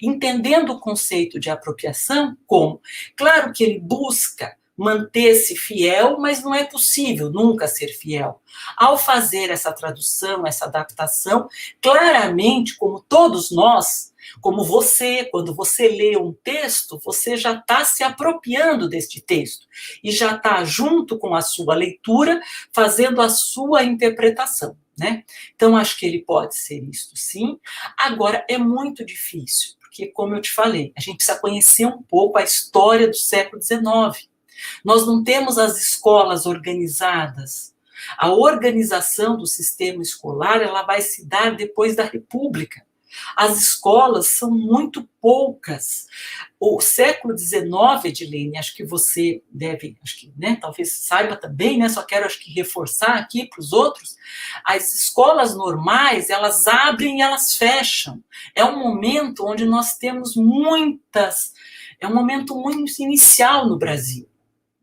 Speaker 1: Entendendo o conceito de apropriação como, claro que ele busca manter-se fiel, mas não é possível nunca ser fiel. Ao fazer essa tradução, essa adaptação, claramente, como todos nós, como você, quando você lê um texto, você já está se apropriando deste texto e já está, junto com a sua leitura, fazendo a sua interpretação, né? Então, acho que ele pode ser isto, sim. Agora, é muito difícil, porque, como eu te falei, a gente precisa conhecer um pouco a história do século XIX. Nós não temos as escolas organizadas. A organização do sistema escolar, ela vai se dar depois da República. As escolas são muito poucas. O século XIX, Edilene, acho que você deve, acho que, né, talvez saiba também, né, só quero, acho que, reforçar aqui para os outros, as escolas normais, elas abrem e elas fecham. É um momento onde nós temos é um momento muito inicial no Brasil.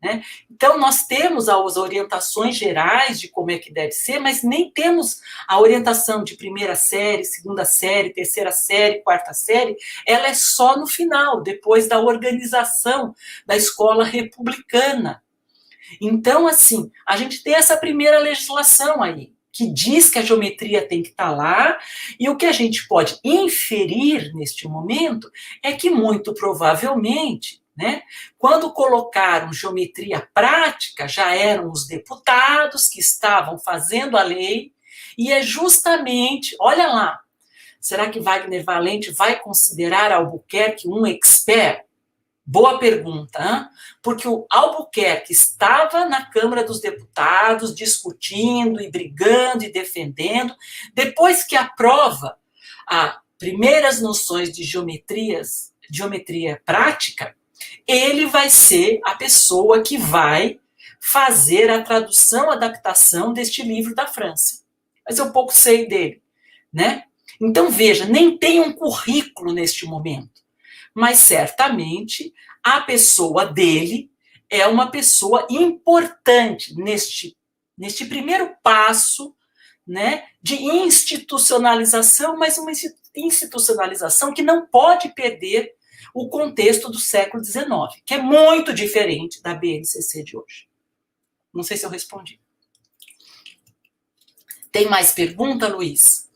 Speaker 1: Né? Então, nós temos as orientações gerais de como é que deve ser, mas nem temos a orientação de primeira série, segunda série, terceira série, quarta série, ela é só no final, depois da organização da escola republicana. Então, assim, a gente tem essa primeira legislação aí, que diz que a geometria tem que estar lá, e o que a gente pode inferir neste momento é que, muito provavelmente, né, quando colocaram geometria prática, já eram os deputados que estavam fazendo a lei, e é justamente, olha lá, será que Wagner Valente vai considerar Albuquerque um expert Boa pergunta, hein? Porque o Albuquerque estava na Câmara dos Deputados discutindo e brigando e defendendo. Depois que aprova as primeiras noções de geometria prática, ele vai ser a pessoa que vai fazer a tradução, a adaptação deste livro da França. Mas eu pouco sei dele, né? Então, veja, nem tem um currículo neste momento, mas certamente a pessoa dele é uma pessoa importante neste primeiro passo, né, de institucionalização, mas uma institucionalização que não pode perder o contexto do século XIX, que é muito diferente da BNCC de hoje. Não sei se eu respondi. Tem mais pergunta, Luiz?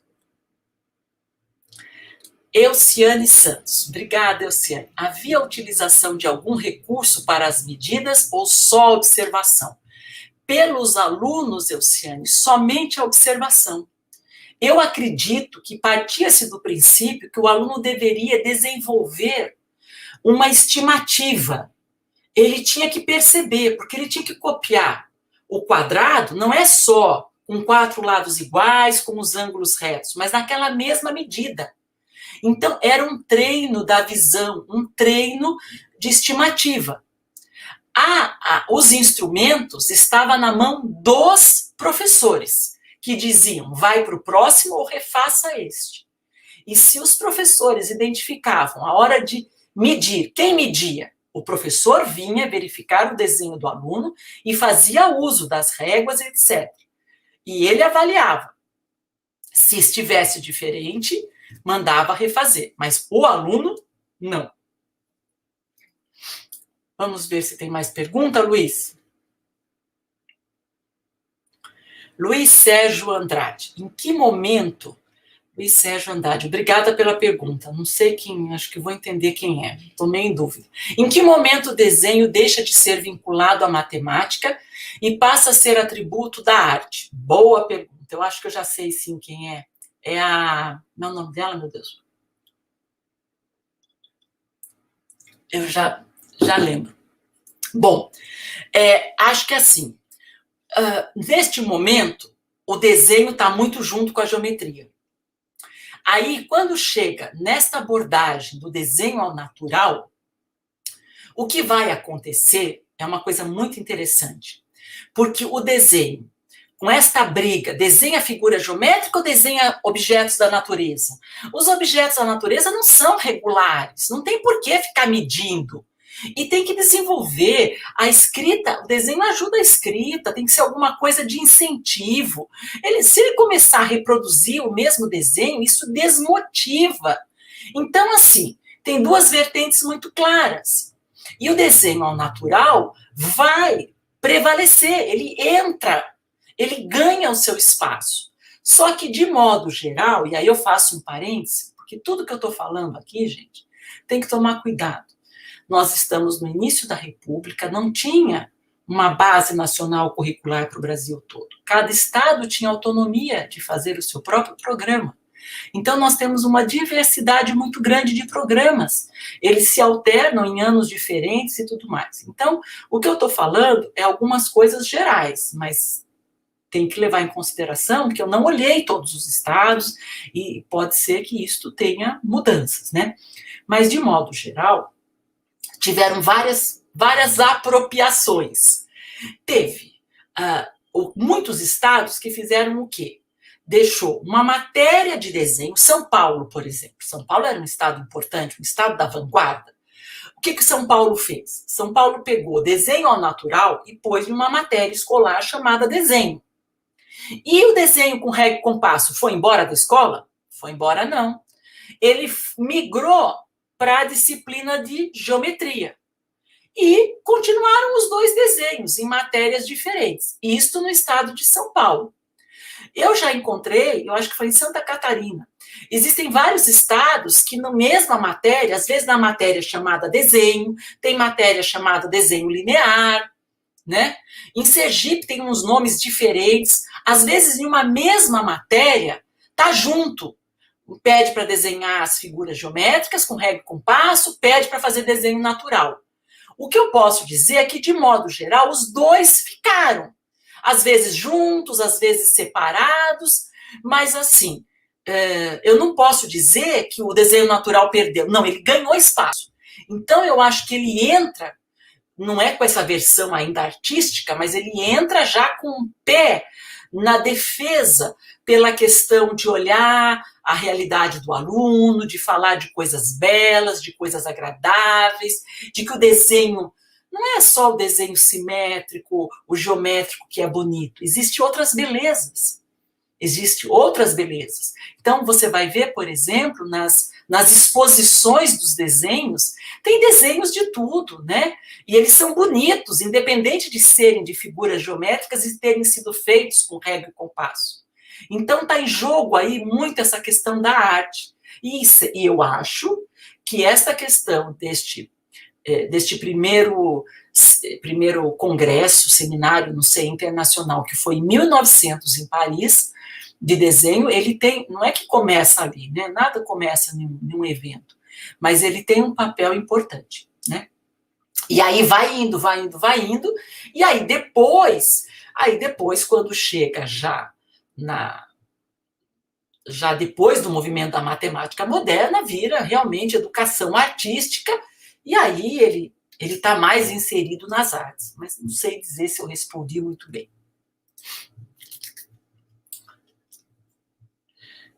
Speaker 1: Euciane Santos. Obrigada, Euciane. Havia utilização de algum recurso para as medidas ou só observação? Pelos alunos, Euciane, somente a observação. Eu acredito que partia-se do princípio que o aluno deveria desenvolver uma estimativa. Ele tinha que perceber, porque ele tinha que copiar. O quadrado não é só com 4 lados iguais, com os ângulos retos, mas naquela mesma medida. Então, era um treino da visão, um treino de estimativa. Os instrumentos estavam na mão dos professores, que diziam, vai para o próximo ou refaça este. E se os professores identificavam a hora de medir, quem media? O professor vinha verificar o desenho do aluno e fazia uso das réguas, etc. E ele avaliava. Se estivesse diferente, mandava refazer, mas o aluno, não. Vamos ver se tem mais pergunta, Luiz. Luiz Sérgio Andrade. Em que momento... Luiz Sérgio Andrade, obrigada pela pergunta. Não sei quem, acho que vou entender quem é. Estou meio em dúvida. Em que momento o desenho deixa de ser vinculado à matemática e passa a ser atributo da arte? Boa pergunta. Eu acho que eu já sei sim quem é. É a... Não é o nome dela, meu Deus? Eu já lembro. Bom, acho que assim, neste momento, o desenho está muito junto com a geometria. Aí, quando chega nesta abordagem do desenho ao natural, o que vai acontecer é uma coisa muito interessante, porque o desenho, com esta briga, desenha figura geométrica ou desenha objetos da natureza? Os objetos da natureza não são regulares, não tem por que ficar medindo. E tem que desenvolver a escrita, o desenho ajuda a escrita, tem que ser alguma coisa de incentivo. Se ele começar a reproduzir o mesmo desenho, isso desmotiva. Então, assim, tem duas vertentes muito claras. E o desenho ao natural vai prevalecer, ele entra, ele ganha o seu espaço. Só que, de modo geral, e aí eu faço um parêntese, porque tudo que eu estou falando aqui, gente, tem que tomar cuidado. Nós estamos no início da República, não tinha uma base nacional curricular para o Brasil todo. Cada estado tinha autonomia de fazer o seu próprio programa. Então, nós temos uma diversidade muito grande de programas. Eles se alternam em anos diferentes e tudo mais. Então, o que eu estou falando é algumas coisas gerais, mas tem que levar em consideração que eu não olhei todos os estados e pode ser que isto tenha mudanças, né? Mas, de modo geral, tiveram várias apropriações. Teve muitos estados que fizeram o quê? Deixou uma matéria de desenho, São Paulo, por exemplo. São Paulo era um estado importante, um estado da vanguarda. O que São Paulo fez? São Paulo pegou desenho ao natural e pôs em uma matéria escolar chamada desenho. E o desenho com régua e compasso foi embora da escola? Foi embora, não. Ele migrou para a disciplina de geometria. E continuaram os dois desenhos em matérias diferentes. Isto no estado de São Paulo. Eu já encontrei, eu acho que foi em Santa Catarina, existem vários estados que na mesma matéria, às vezes na matéria chamada desenho, tem matéria chamada desenho linear, né? Em Sergipe tem uns nomes diferentes, às vezes em uma mesma matéria, tá junto. Pede para desenhar as figuras geométricas com régua e compasso, pede para fazer desenho natural. O que eu posso dizer é que, de modo geral, os dois ficaram. Às vezes juntos, às vezes separados, mas assim, eu não posso dizer que o desenho natural perdeu. Não, ele ganhou espaço. Então, eu acho que ele entra, não é com essa versão ainda artística, mas ele entra já com um pé na defesa pela questão de olhar a realidade do aluno, de falar de coisas belas, de coisas agradáveis, de que o desenho não é só o desenho simétrico, o geométrico que é bonito, existem outras belezas. Existem outras belezas. Então, você vai ver, por exemplo, nas exposições dos desenhos, tem desenhos de tudo, né? E eles são bonitos, independente de serem de figuras geométricas e terem sido feitos com régua e compasso. Então, está em jogo aí muito essa questão da arte. E eu acho que esta questão deste primeiro congresso, seminário, não sei, internacional, que foi em 1900 em Paris, de desenho, ele tem, não é que começa ali, né? Nada começa em um evento, mas ele tem um papel importante, né? E aí vai indo, e aí depois, quando chega já depois do movimento da matemática moderna, vira realmente educação artística, e aí ele está mais inserido nas artes, mas não sei dizer se eu respondi muito bem.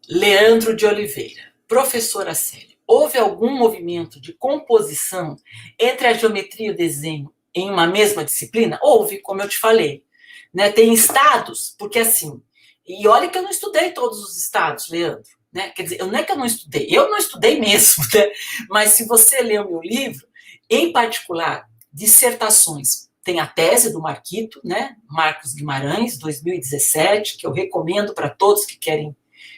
Speaker 1: Leandro de Oliveira, professora Célia, houve algum movimento de composição entre a geometria e o desenho em uma mesma disciplina? Houve, como eu te falei. Né? Tem estados, porque assim, e olha que eu não estudei todos os estados, Leandro. Né? Quer dizer, não é que eu não estudei mesmo, né? Mas se você ler o meu livro, em particular, dissertações, tem a tese do Marquito, né? Marcos Guimarães, 2017, que eu recomendo para todos que querem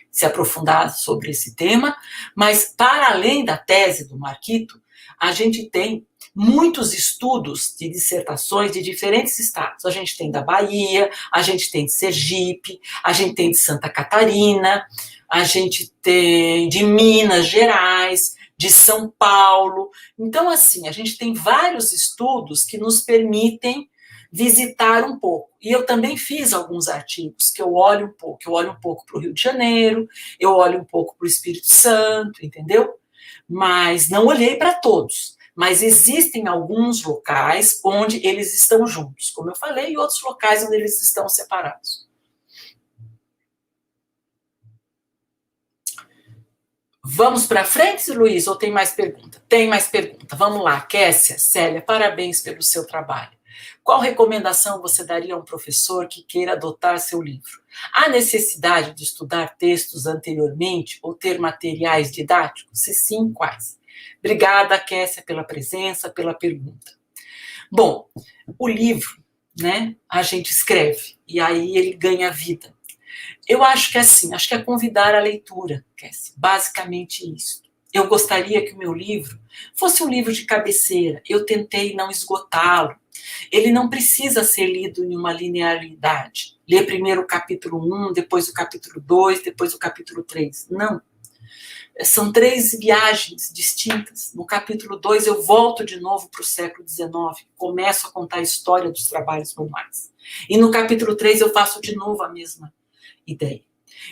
Speaker 1: se aprofundar sobre esse tema, mas para além da tese do Marquito, a gente tem muitos estudos de dissertações de diferentes estados. A gente tem da Bahia, a gente tem de Sergipe, a gente tem de Santa Catarina, a gente tem de Minas Gerais, de São Paulo. Então, assim, a gente tem vários estudos que nos permitem visitar um pouco. E eu também fiz alguns artigos que eu olho um pouco para o Rio de Janeiro, eu olho um pouco para o Espírito Santo, entendeu? Mas não olhei para todos. Mas existem alguns locais onde eles estão juntos, como eu falei, e outros locais onde eles estão separados. Vamos para frente, Luiz, ou tem mais pergunta? Tem mais pergunta. Vamos lá, Kessia, Célia, parabéns pelo seu trabalho. Qual recomendação você daria a um professor que queira adotar seu livro? Há necessidade de estudar textos anteriormente ou ter materiais didáticos? Se sim, quais? Obrigada, Kessia, pela presença, pela pergunta. Bom, o livro, né, a gente escreve e aí ele ganha vida. Eu acho que é assim, acho que é convidar a leitura, Kessia, basicamente isso. Eu gostaria que o meu livro fosse um livro de cabeceira, eu tentei não esgotá-lo. Ele não precisa ser lido em uma linearidade. Ler primeiro o capítulo 1, depois o capítulo 2, depois o capítulo 3. Não. São 3 viagens distintas. No capítulo 2, eu volto de novo para o século XIX, começo a contar a história dos trabalhos manuais. E no capítulo 3, eu faço de novo a mesma ideia.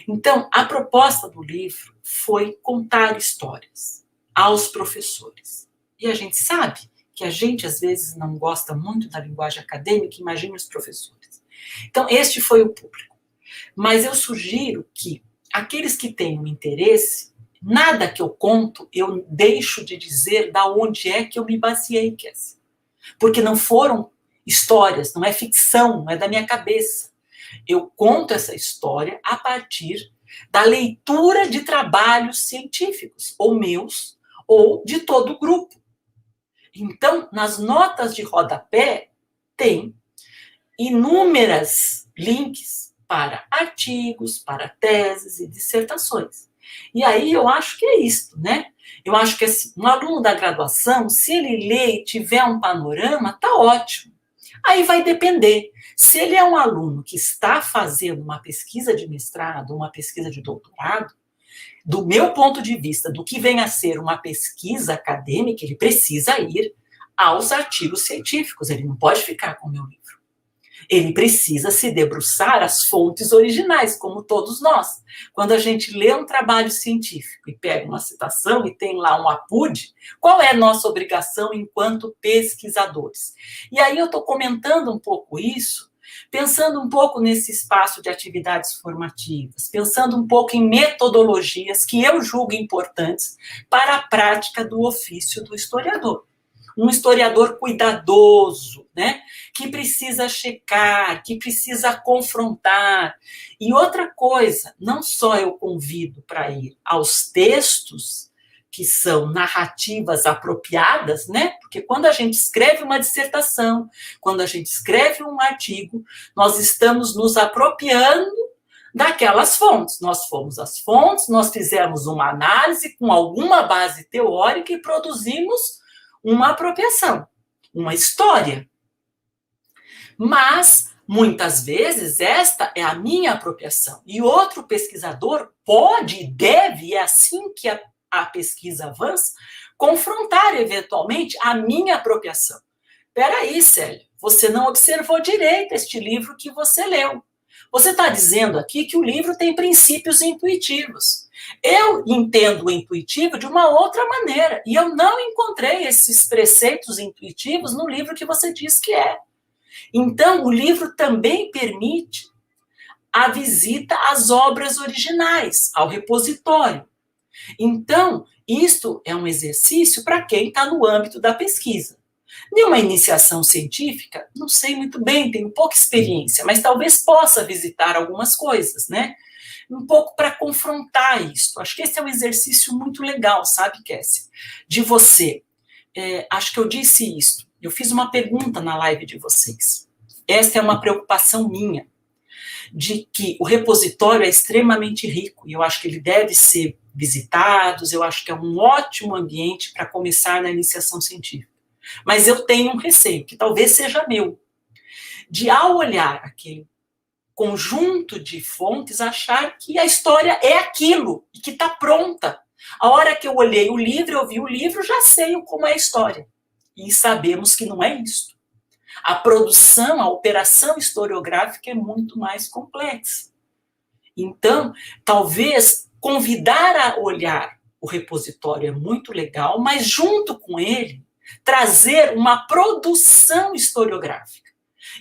Speaker 1: Então, a proposta do livro foi contar histórias aos professores. E a gente sabe que a gente, às vezes, não gosta muito da linguagem acadêmica, imagine os professores. Então, este foi o público. Mas eu sugiro que aqueles que tenham interesse, nada que eu conto, eu deixo de dizer da onde é que eu me baseei, Kessia. Porque não foram histórias, não é ficção, não é da minha cabeça. Eu conto essa história a partir da leitura de trabalhos científicos, ou meus, ou de todo o grupo. Então, nas notas de rodapé, tem inúmeros links para artigos, para teses e dissertações. E aí eu acho que é isso, né? Eu acho que assim, um aluno da graduação, se ele lê e tiver um panorama, tá ótimo. Aí vai depender. Se ele é um aluno que está fazendo uma pesquisa de mestrado, uma pesquisa de doutorado, do meu ponto de vista, do que vem a ser uma pesquisa acadêmica, ele precisa ir aos artigos científicos, ele não pode ficar com o meu livro. Ele precisa se debruçar às fontes originais, como todos nós. Quando a gente lê um trabalho científico e pega uma citação e tem lá um APUD, qual é a nossa obrigação enquanto pesquisadores? E aí eu estou comentando um pouco isso, pensando um pouco nesse espaço de atividades formativas, pensando um pouco em metodologias que eu julgo importantes para a prática do ofício do historiador. Um historiador cuidadoso, né? Que precisa checar, que precisa confrontar. E outra coisa, não só eu convido para ir aos textos que são narrativas apropriadas, né? Porque quando a gente escreve uma dissertação, quando a gente escreve um artigo, nós estamos nos apropriando daquelas fontes. Nós fomos às fontes, nós fizemos uma análise com alguma base teórica e produzimos uma apropriação, uma história. Mas, muitas vezes, esta é a minha apropriação. E outro pesquisador pode e deve, e é assim que a pesquisa avança, confrontar, eventualmente, a minha apropriação. Espera aí, Célia, você não observou direito este livro que você leu. Você está dizendo aqui que o livro tem princípios intuitivos. Eu entendo o intuitivo de uma outra maneira, e eu não encontrei esses preceitos intuitivos no livro que você diz que é. Então, o livro também permite a visita às obras originais, ao repositório. Então, isto é um exercício para quem está no âmbito da pesquisa. Em uma iniciação científica, não sei muito bem, tenho pouca experiência, mas talvez possa visitar algumas coisas, né? Um pouco para confrontar isso. Acho que esse é um exercício muito legal, sabe, Kessia? De você. Acho que eu disse isso. Eu fiz uma pergunta na live de vocês. Essa é uma preocupação minha, de que o repositório é extremamente rico, e eu acho que ele deve ser visitado, eu acho que é um ótimo ambiente para começar na iniciação científica. Mas eu tenho um receio, que talvez seja meu, de ao olhar aquele conjunto de fontes, achar que a história é aquilo, e que está pronta. A hora que eu olhei o livro, eu vi o livro, já sei como é a história. E sabemos que não é isso. A produção, a operação historiográfica é muito mais complexa. Então, talvez convidar a olhar o repositório é muito legal, mas junto com ele, trazer uma produção historiográfica.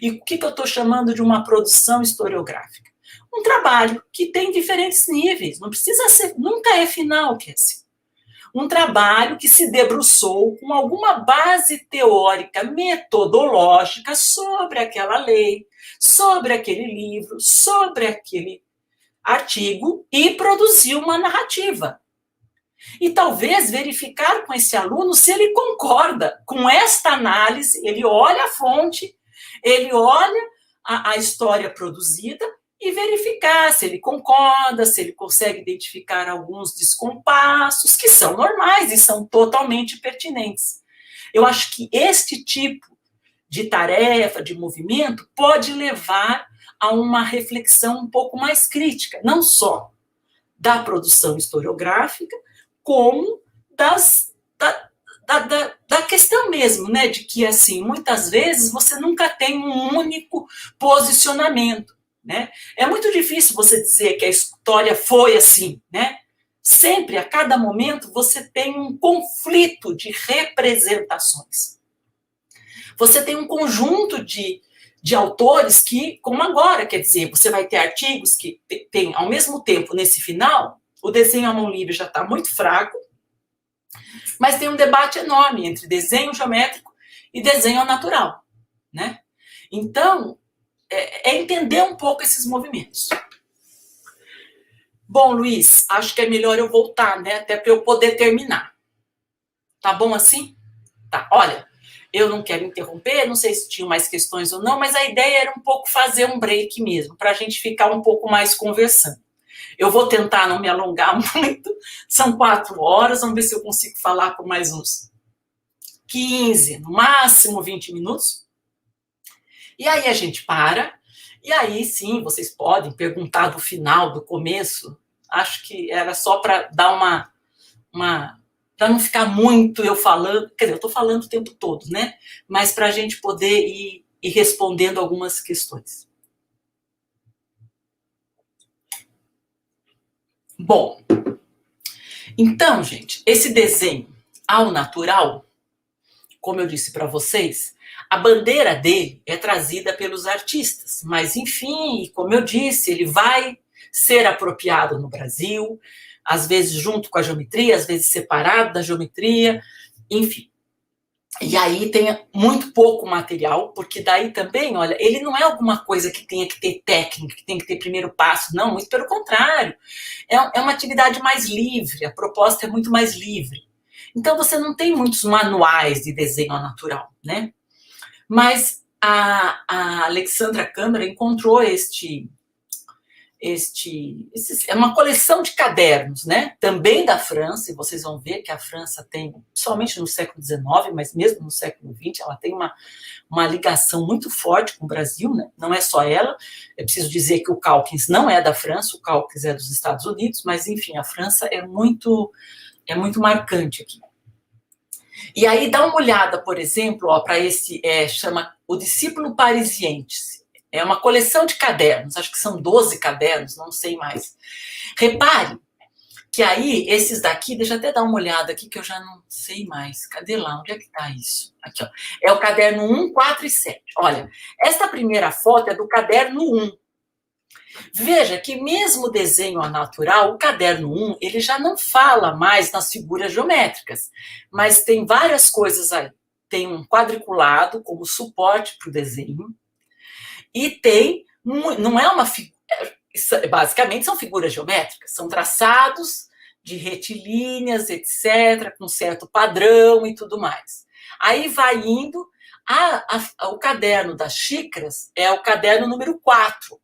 Speaker 1: E o que eu estou chamando de uma produção historiográfica? Um trabalho que tem diferentes níveis, não precisa ser, nunca é final, Kessia. Um trabalho que se debruçou com alguma base teórica, metodológica sobre aquela lei, sobre aquele livro, sobre aquele artigo e produziu uma narrativa. E talvez verificar com esse aluno se ele concorda com esta análise, ele olha a fonte, ele olha a história produzida e verificar se ele concorda, se ele consegue identificar alguns descompassos, que são normais e são totalmente pertinentes. Eu acho que este tipo de tarefa, de movimento, pode levar a uma reflexão um pouco mais crítica, não só da produção historiográfica, como da questão mesmo, né, de que, assim, muitas vezes você nunca tem um único posicionamento, né? É muito difícil você dizer que a história foi assim, né? Sempre, a cada momento, você tem um conflito de representações. Você tem um conjunto de autores que, como agora, quer dizer, você vai ter artigos que tem, ao mesmo tempo, nesse final, o desenho à mão livre já está muito fraco, mas tem um debate enorme entre desenho geométrico e desenho natural, né? Então, é entender um pouco esses movimentos. Bom, Luiz, acho que é melhor eu voltar, né? Até para eu poder terminar. Tá bom assim? Tá, olha, eu não quero interromper, não sei se tinham mais questões ou não, mas a ideia era um pouco fazer um break mesmo, para a gente ficar um pouco mais conversando. Eu vou tentar não me alongar muito, são 4 horas, vamos ver se eu consigo falar por mais uns 15, no máximo 20 minutos. E aí a gente para, e aí sim, vocês podem perguntar do final, do começo, acho que era só para dar uma para não ficar muito eu falando, quer dizer, eu estou falando o tempo todo, né? Mas para a gente poder ir respondendo algumas questões. Bom, então, gente, esse desenho ao natural, como eu disse para vocês, a bandeira dele é trazida pelos artistas, mas enfim, como eu disse, ele vai ser apropriado no Brasil, às vezes junto com a geometria, às vezes separado da geometria, enfim. E aí tem muito pouco material, porque daí também, olha, ele não é alguma coisa que tenha que ter técnica, que tem que ter primeiro passo, não, muito pelo contrário. É uma atividade mais livre, a proposta é muito mais livre. Então você não tem muitos manuais de desenho natural, né? Mas a Alexandra Câmara encontrou é uma coleção de cadernos, né? Também da França, e vocês vão ver que a França tem, somente no século XIX, mas mesmo no século XX, ela tem uma ligação muito forte com o Brasil, né? Não é só ela, é preciso dizer que o Calkins não é da França, o Calkins é dos Estados Unidos, mas enfim, a França é muito marcante aqui. E aí dá uma olhada, por exemplo, para esse, chama O Discípulo Parisiense. É uma coleção de cadernos, acho que são 12 cadernos, não sei mais. Repare que aí, esses daqui, deixa eu até dar uma olhada aqui, que eu já não sei mais. Cadê lá? Onde é que está isso? Aqui, ó. É o caderno 1, 4 e 7. Olha, esta primeira foto é do caderno 1. Veja que mesmo o desenho natural, o caderno 1, ele já não fala mais nas figuras geométricas, mas tem várias coisas aí. Tem um quadriculado como suporte para o desenho, e tem, não é uma figura, basicamente são figuras geométricas, são traçados de retilíneas, etc., com certo padrão e tudo mais. Aí vai indo, o caderno das xícaras é o caderno número 4.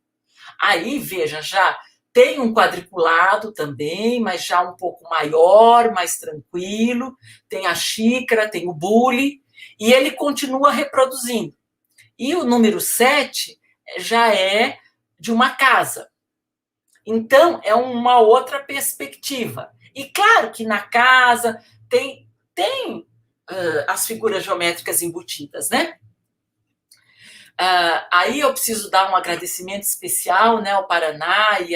Speaker 1: Aí, veja, já tem um quadriculado também, mas já um pouco maior, mais tranquilo, tem a xícara, tem o bule, e ele continua reproduzindo. E o número 7 já é de uma casa. Então, é uma outra perspectiva. E claro que na casa tem as figuras geométricas embutidas, né? Aí eu preciso dar um agradecimento especial, né, ao Paraná e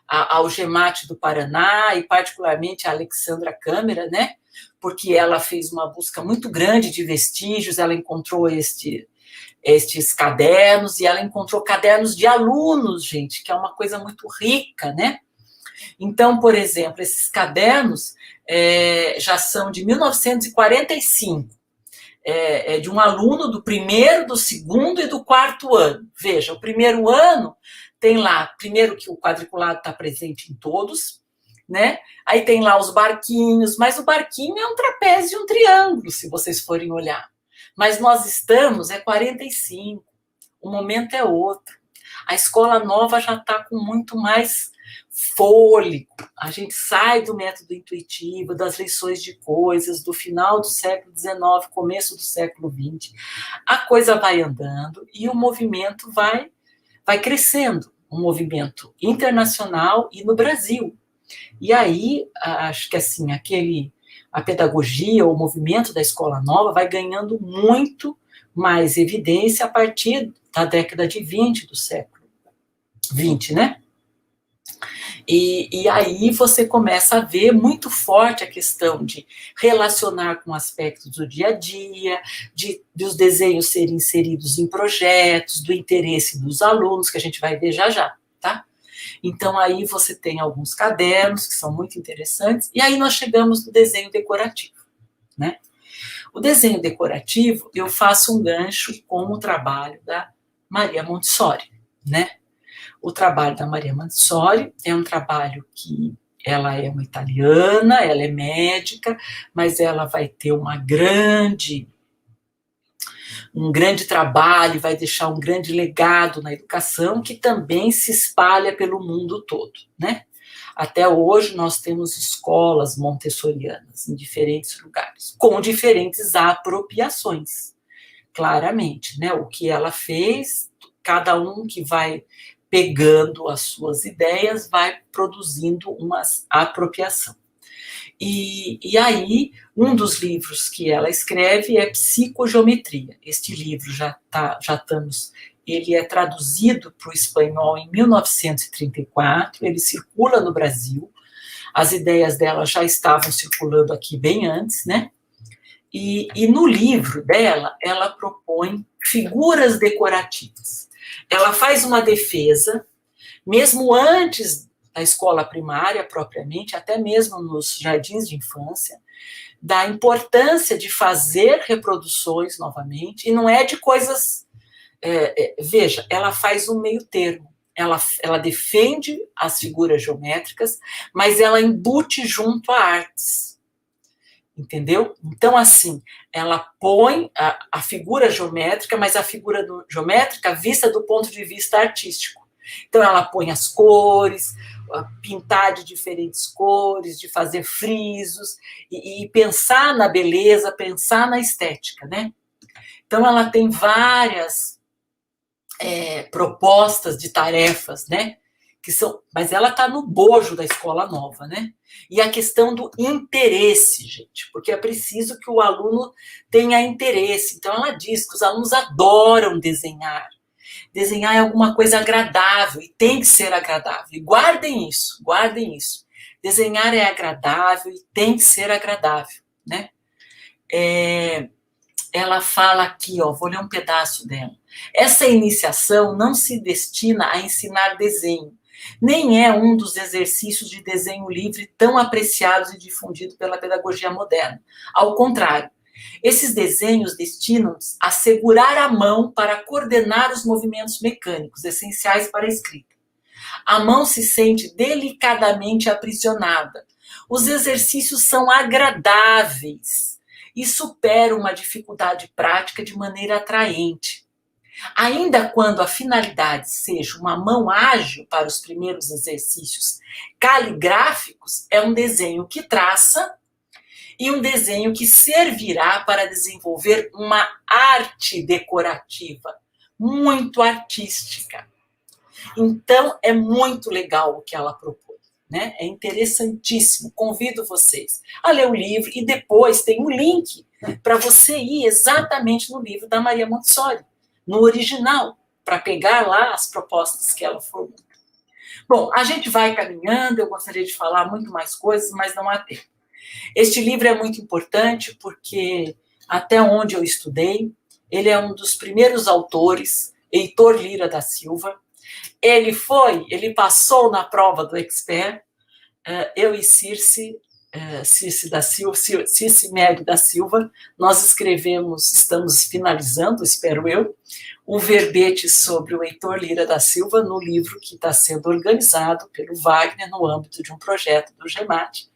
Speaker 1: ao GEMAT do Paraná, e particularmente a Alexandra Câmara, né? Porque ela fez uma busca muito grande de vestígios, ela encontrou estes cadernos, e ela encontrou cadernos de alunos, gente, que é uma coisa muito rica, né? Então, por exemplo, esses cadernos já são de 1945, de um aluno do primeiro, do segundo e do quarto ano. Veja, o primeiro ano tem lá, primeiro que o quadriculado está presente em todos, né? Aí tem lá os barquinhos, mas o barquinho é um trapézio e um triângulo, se vocês forem olhar. Mas nós estamos, 45, o momento é outro. A escola nova já está com muito mais fôlego. A gente sai do método intuitivo, das lições de coisas, do final do século XIX, começo do século XX. A coisa vai andando e o movimento vai crescendo, um movimento internacional e no Brasil. E aí, acho que assim, a pedagogia, o movimento da escola nova vai ganhando muito mais evidência a partir da década de 20 do século 20, né? E aí você começa a ver muito forte a questão de relacionar com aspectos do dia a dia, de os desenhos serem inseridos em projetos, do interesse dos alunos, que a gente vai ver já já, tá? Então, aí você tem alguns cadernos que são muito interessantes, e aí nós chegamos no desenho decorativo, né? O desenho decorativo, eu faço um gancho com o trabalho da Maria Montessori, né? O trabalho da Maria Montessori é um trabalho que ela é uma italiana, ela é médica, mas ela vai ter um grande trabalho, vai deixar um grande legado na educação, que também se espalha pelo mundo todo, né? Até hoje nós temos escolas montessorianas em diferentes lugares, com diferentes apropriações, claramente, né? O que ela fez, cada um que vai pegando as suas ideias vai produzindo uma apropriação. E aí, um dos livros que ela escreve é Psicogeometria. Este livro ele é traduzido para o espanhol em 1934, ele circula no Brasil, as ideias dela já estavam circulando aqui bem antes, né? E no livro dela, ela propõe figuras decorativas. Ela faz uma defesa, mesmo antes da escola primária propriamente, até mesmo nos jardins de infância, da importância de fazer reproduções novamente, e não é de coisas... veja, ela faz um meio termo. Ela defende as figuras geométricas, mas ela embute junto a artes. Entendeu? Então, assim, ela põe a figura geométrica, mas a figura geométrica vista do ponto de vista artístico. Então, ela põe as cores, pintar de diferentes cores, de fazer frisos, e pensar na beleza, pensar na estética, né? Então, ela tem várias propostas de tarefas, né? Mas ela está no bojo da escola nova, né? E a questão do interesse, gente, porque é preciso que o aluno tenha interesse. Então, ela diz que os alunos adoram desenhar. Desenhar é alguma coisa agradável, e tem que ser agradável. E guardem isso, guardem isso. Desenhar é agradável e tem que ser agradável, né? Ela fala aqui, ó, vou ler um pedaço dela. Essa iniciação não se destina a ensinar desenho, nem é um dos exercícios de desenho livre tão apreciados e difundidos pela pedagogia moderna. Ao contrário, esses desenhos destinam-se a segurar a mão para coordenar os movimentos mecânicos essenciais para a escrita. A mão se sente delicadamente aprisionada. Os exercícios são agradáveis e superam uma dificuldade prática de maneira atraente. Ainda quando a finalidade seja uma mão ágil para os primeiros exercícios caligráficos, é um desenho que traça e um desenho que servirá para desenvolver uma arte decorativa, muito artística. Então, é muito legal o que ela propõe, né? É interessantíssimo. Convido vocês a ler o livro e depois tem um link para você ir exatamente no livro da Maria Montessori, no original, para pegar lá as propostas que ela formou. Bom, a gente vai caminhando, eu gostaria de falar muito mais coisas, mas não há tempo. Este livro é muito importante porque, até onde eu estudei, ele é um dos primeiros autores, Heitor Lira da Silva. Ele passou na prova do Expert, eu e Circe Mério da Silva, nós estamos finalizando, espero eu, um verbete sobre o Heitor Lira da Silva no livro que está sendo organizado pelo Wagner no âmbito de um projeto do GEMAT.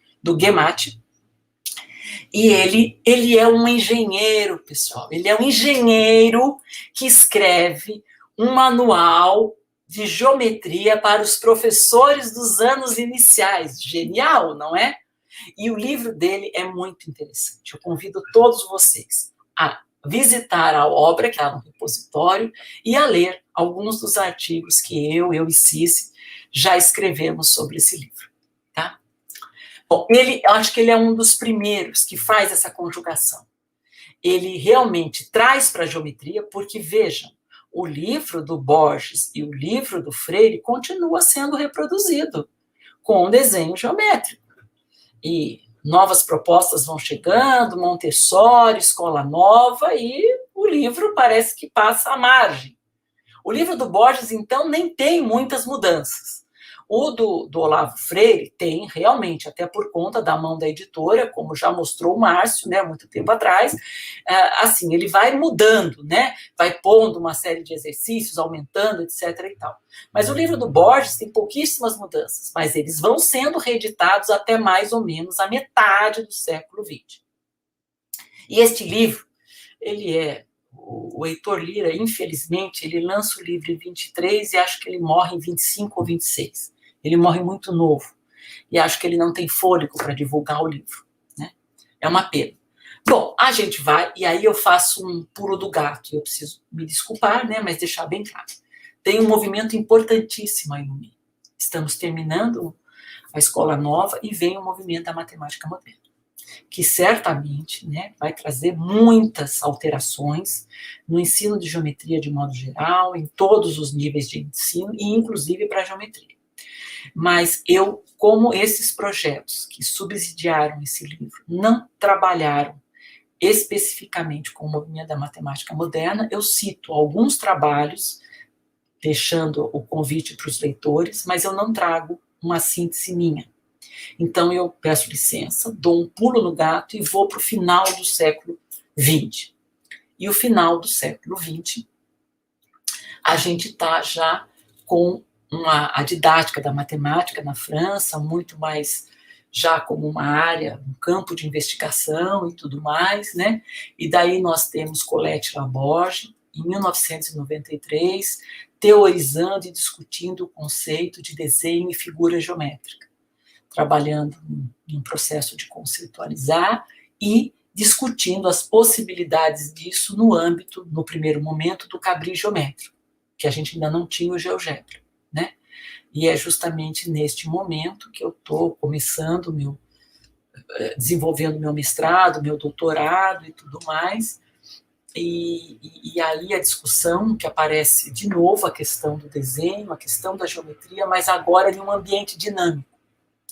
Speaker 1: E ele é um engenheiro, pessoal, ele é um engenheiro que escreve um manual de geometria para os professores dos anos iniciais. Genial, não é? E o livro dele é muito interessante. Eu convido todos vocês a visitar a obra, que está no repositório, e a ler alguns dos artigos que eu e Cici já escrevemos sobre esse livro. Tá? Bom, eu acho que ele é um dos primeiros que faz essa conjugação. Ele realmente traz para a geometria, porque, vejam, o livro do Borges e o livro do Freire continua sendo reproduzido com desenho geométrico. E novas propostas vão chegando, Montessori, Escola Nova, e o livro parece que passa à margem. O livro do Borges, então, nem tem muitas mudanças. O do Olavo Freire tem, realmente, até por conta da mão da editora, como já mostrou o Márcio, né, há muito tempo atrás, assim, ele vai mudando, né, vai pondo uma série de exercícios, aumentando, etc. e tal. Mas o livro do Borges tem pouquíssimas mudanças, mas eles vão sendo reeditados até mais ou menos a metade do século XX. E este livro, o Heitor Lira, infelizmente, ele lança o livro em 23 e acho que ele morre em 25 ou 26. Ele morre muito novo. E acho que ele não tem fôlego para divulgar o livro, né? É uma pena. Bom, a gente vai, e aí eu faço um pulo do gato. Eu preciso me desculpar, né? Mas deixar bem claro. Tem um movimento importantíssimo aí no meio. Estamos terminando a escola nova e vem o movimento da matemática moderna. que certamente, né, vai trazer muitas alterações no ensino de geometria de modo geral, em todos os níveis de ensino, e inclusive para a geometria. Mas eu, como esses projetos que subsidiaram esse livro não trabalharam especificamente com o movimento da matemática moderna, eu cito alguns trabalhos, deixando o convite para os leitores, mas eu não trago uma síntese minha. Então eu peço licença, dou um pulo no gato e vou para o final do século XX. E o final do século XX, a gente está já com a didática da matemática na França, muito mais já como uma área, um campo de investigação e tudo mais, né? E daí nós temos Colette Laborge, em 1993, teorizando e discutindo o conceito de desenho e figura geométrica, trabalhando em um processo de conceitualizar e discutindo as possibilidades disso no âmbito, no primeiro momento, do cabris geométrico, que a gente ainda não tinha o GeoGebra, né? E é justamente neste momento que eu estou começando desenvolvendo meu mestrado, meu doutorado e tudo mais, e aí a discussão que aparece de novo, a questão do desenho, a questão da geometria, mas agora em um ambiente dinâmico,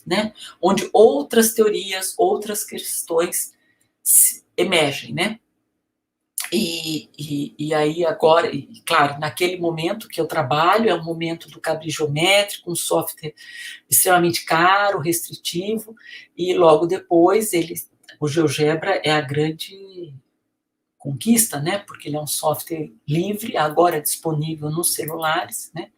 Speaker 1: né? Onde outras teorias, outras questões emergem, né? E aí agora, e claro, naquele momento que eu trabalho, é um momento do cabris geométrico, um software extremamente caro, restritivo, e logo depois o GeoGebra é a grande conquista, né? Porque ele é um software livre, agora disponível nos celulares, né?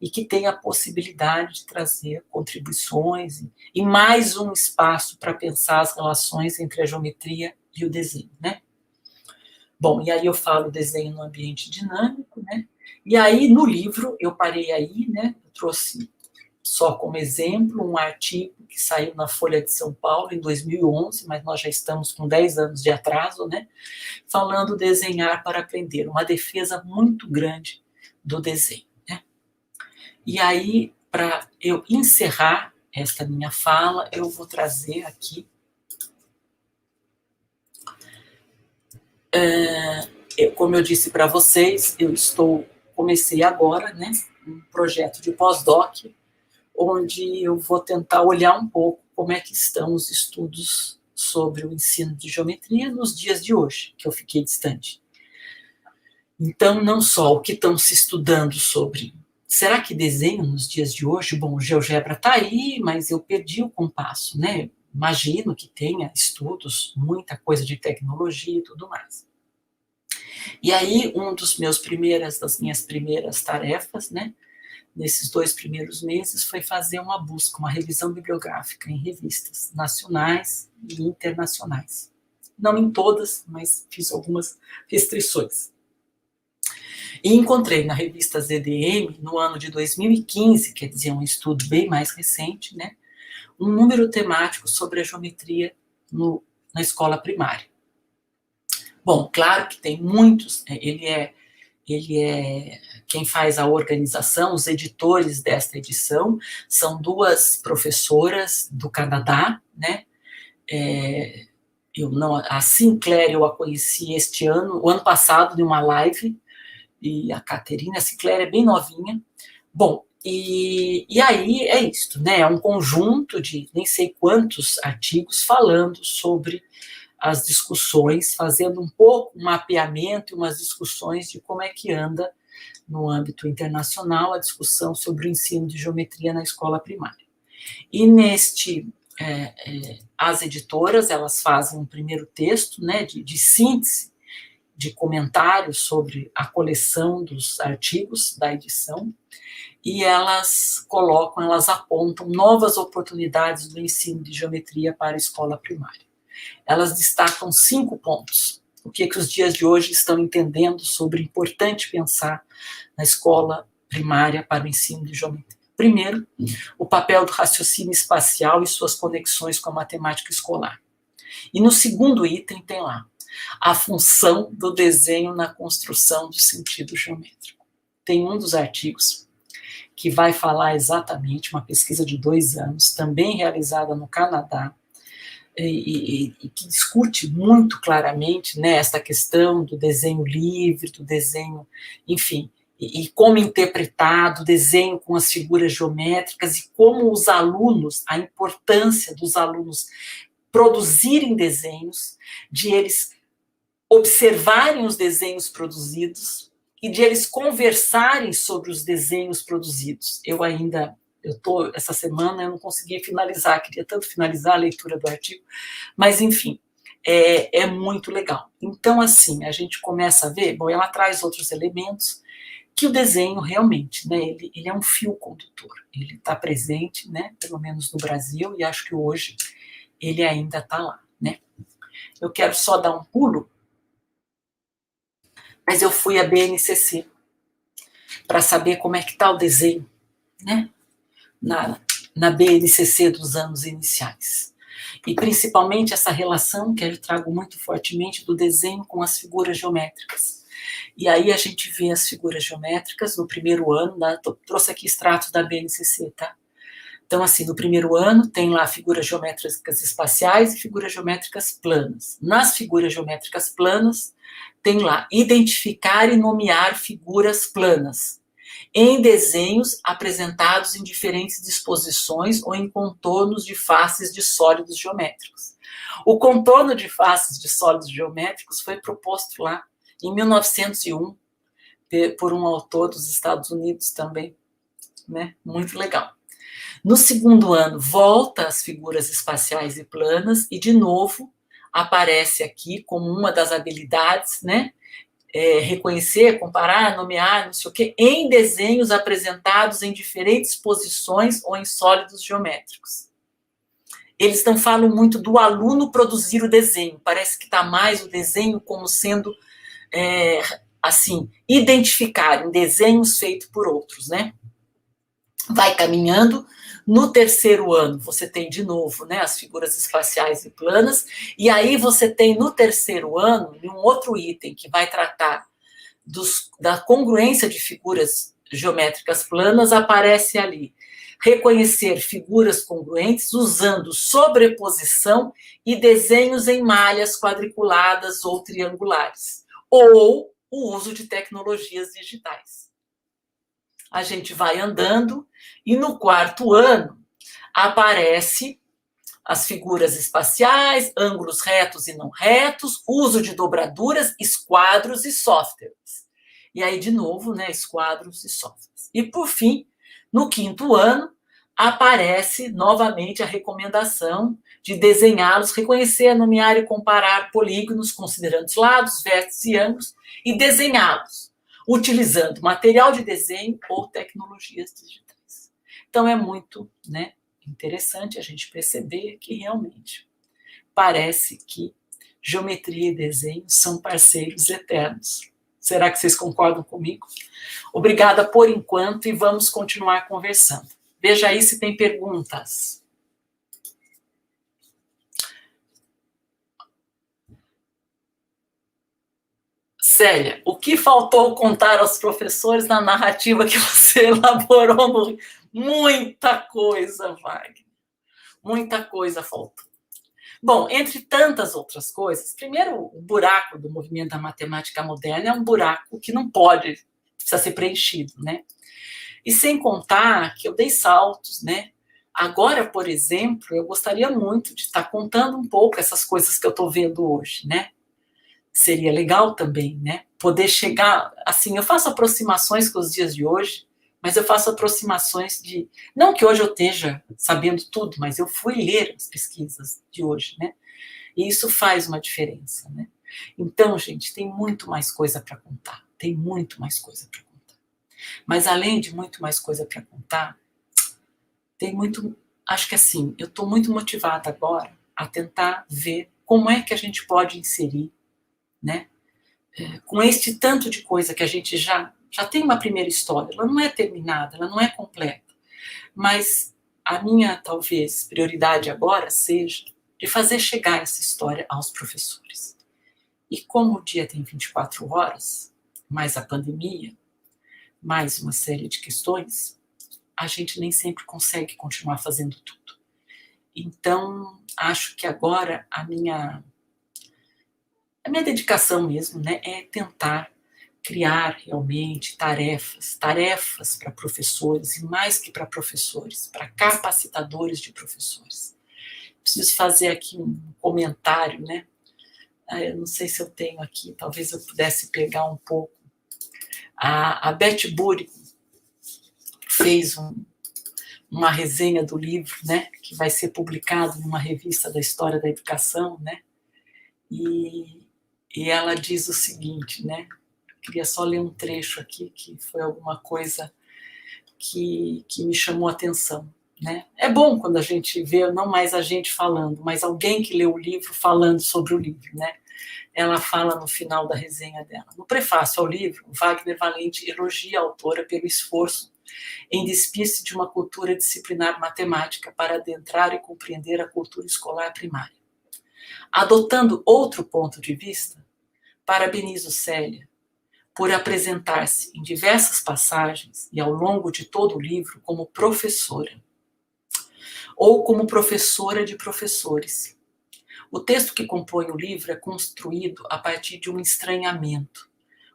Speaker 1: E que tem a possibilidade de trazer contribuições e mais um espaço para pensar as relações entre a geometria e o desenho, né? Bom, e aí eu falo desenho no ambiente dinâmico, né? E aí no livro eu parei aí, né? Eu trouxe só como exemplo um artigo que saiu na Folha de São Paulo em 2011, mas nós já estamos com 10 anos de atraso, né? Falando desenhar para aprender, uma defesa muito grande do desenho, né? E aí, para eu encerrar esta minha fala, eu vou trazer aqui como eu disse para vocês, comecei agora, né, um projeto de pós-doc, onde eu vou tentar olhar um pouco como é que estão os estudos sobre o ensino de geometria nos dias de hoje, que eu fiquei distante. Então, não só o que estão se estudando sobre, será que desenho nos dias de hoje? Bom, o GeoGebra está aí, mas eu perdi o compasso, né? Imagino que tenha estudos, muita coisa de tecnologia e tudo mais. E aí, das minhas primeiras tarefas, né, nesses 2 primeiros meses, foi fazer uma busca, uma revisão bibliográfica em revistas nacionais e internacionais. Não em todas, mas fiz algumas restrições. E encontrei na revista ZDM, no ano de 2015, quer dizer, um estudo bem mais recente, né, um número temático sobre a geometria na escola primária. Bom, claro que tem muitos, ele é quem faz a organização, os editores desta edição, são 2 professoras do Canadá, né? A Sinclair eu a conheci o ano passado, em uma live, e a Caterina, a Sinclair é bem novinha. Bom, e aí é isto, né? É um conjunto de nem sei quantos artigos falando sobre as discussões, fazendo um pouco um mapeamento e umas discussões de como é que anda no âmbito internacional a discussão sobre o ensino de geometria na escola primária. E as editoras, elas fazem um primeiro texto, né, de síntese, de comentários sobre a coleção dos artigos da edição, e elas apontam novas oportunidades do ensino de geometria para a escola primária. Elas destacam 5 pontos. O que os dias de hoje estão entendendo sobre o importante pensar na escola primária para o ensino de geometria. Primeiro, o papel do raciocínio espacial e suas conexões com a matemática escolar. E no segundo item tem lá a função do desenho na construção do sentido geométrico. Tem um dos artigos que vai falar exatamente, uma pesquisa de 2 anos, também realizada no Canadá, e que discute muito claramente, né, essa questão do desenho livre, do desenho, enfim, e como interpretar o desenho com as figuras geométricas e como os alunos, a importância dos alunos produzirem desenhos, de eles observarem os desenhos produzidos e de eles conversarem sobre os desenhos produzidos. Essa semana eu não consegui finalizar, queria tanto finalizar a leitura do artigo, mas enfim, é muito legal. Então, assim, a gente começa a ver, bom, ela traz outros elementos, que o desenho realmente, né, ele é um fio condutor, ele está presente, né, pelo menos no Brasil, e acho que hoje ele ainda está lá, né. Eu quero só dar um pulo, mas eu fui à BNCC para saber como é que está o desenho, né, na BNCC dos anos iniciais. E principalmente essa relação que eu trago muito fortemente do desenho com as figuras geométricas. E aí a gente vê as figuras geométricas no primeiro ano, né? Trouxe aqui extratos da BNCC, tá? Então, assim, no primeiro ano tem lá figuras geométricas espaciais e figuras geométricas planas. Nas figuras geométricas planas, tem lá identificar e nomear figuras planas em desenhos apresentados em diferentes disposições ou em contornos de faces de sólidos geométricos. O contorno de faces de sólidos geométricos foi proposto lá em 1901 por um autor dos Estados Unidos também, né? Muito legal. No segundo ano, volta às figuras espaciais e planas e, de novo, aparece aqui como uma das habilidades, né? Reconhecer, comparar, nomear, não sei o quê, em desenhos apresentados em diferentes posições ou em sólidos geométricos. Eles não falam muito do aluno produzir o desenho, parece que está mais o desenho como sendo, assim, identificar em desenhos feitos por outros, né? Vai caminhando. No terceiro ano, você tem de novo, né, as figuras espaciais e planas, e aí você tem no terceiro ano um outro item que vai tratar da congruência de figuras geométricas planas, aparece ali. Reconhecer figuras congruentes usando sobreposição e desenhos em malhas quadriculadas ou triangulares, ou o uso de tecnologias digitais. A gente vai andando e no quarto ano aparece as figuras espaciais, ângulos retos e não retos, uso de dobraduras, esquadros e softwares. E aí, de novo, né, esquadros e softwares. E, por fim, no quinto ano, aparece novamente a recomendação de desenhá-los, reconhecer, nomear e comparar polígonos, considerando os lados, vértices e ângulos, e desenhá-los, utilizando material de desenho ou tecnologias digitais. Então, é muito, né, interessante a gente perceber que realmente parece que geometria e desenho são parceiros eternos. Será que vocês concordam comigo? Obrigada por enquanto e vamos continuar conversando. Veja aí se tem perguntas. Célia, o que faltou contar aos professores na narrativa que você elaborou no... Muita coisa, Wagner. Muita coisa faltou. Bom, entre tantas outras coisas, primeiro, o buraco do movimento da matemática moderna é um buraco que não pode, precisa ser preenchido, né? E sem contar que eu dei saltos, né? Agora, por exemplo, eu gostaria muito de estar contando um pouco essas coisas que eu estou vendo hoje, né? Seria legal também, né? Poder chegar, assim, eu faço aproximações com os dias de hoje, mas eu faço aproximações de... Não que hoje eu esteja sabendo tudo, mas eu fui ler as pesquisas de hoje, né? E isso faz uma diferença, né? Então, gente, tem muito mais coisa para contar. Tem muito mais coisa para contar. Mas, além de muito mais coisa para contar, tem muito... Acho que, assim, eu estou muito motivada agora a tentar ver como é que a gente pode inserir, né? Com este tanto de coisa que a gente já tem uma primeira história, ela não é terminada, ela não é completa, mas a minha, talvez, prioridade agora seja de fazer chegar essa história aos professores. E como o dia tem 24 horas, mais a pandemia, mais uma série de questões, a gente nem sempre consegue continuar fazendo tudo. Então, acho que agora a minha dedicação mesmo, né, é tentar criar realmente tarefas para professores, e mais que para professores, para capacitadores de professores. Preciso fazer aqui um comentário, né? Eu não sei se eu tenho aqui, talvez eu pudesse pegar um pouco. A Beth Buri fez uma resenha do livro, né, que vai ser publicado numa revista da História da Educação, né? E ela diz o seguinte, né? Queria só ler um trecho aqui, que foi alguma coisa que me chamou a atenção, né? É bom quando a gente vê, não mais a gente falando, mas alguém que leu o livro falando sobre o livro, né? Ela fala no final da resenha dela. No prefácio ao livro, Wagner Valente elogia a autora pelo esforço em despir-se de uma cultura disciplinar matemática para adentrar e compreender a cultura escolar primária. Adotando outro ponto de vista, parabenizo Célia por apresentar-se em diversas passagens e ao longo de todo o livro como professora, ou como professora de professores. O texto que compõe o livro é construído a partir de um estranhamento,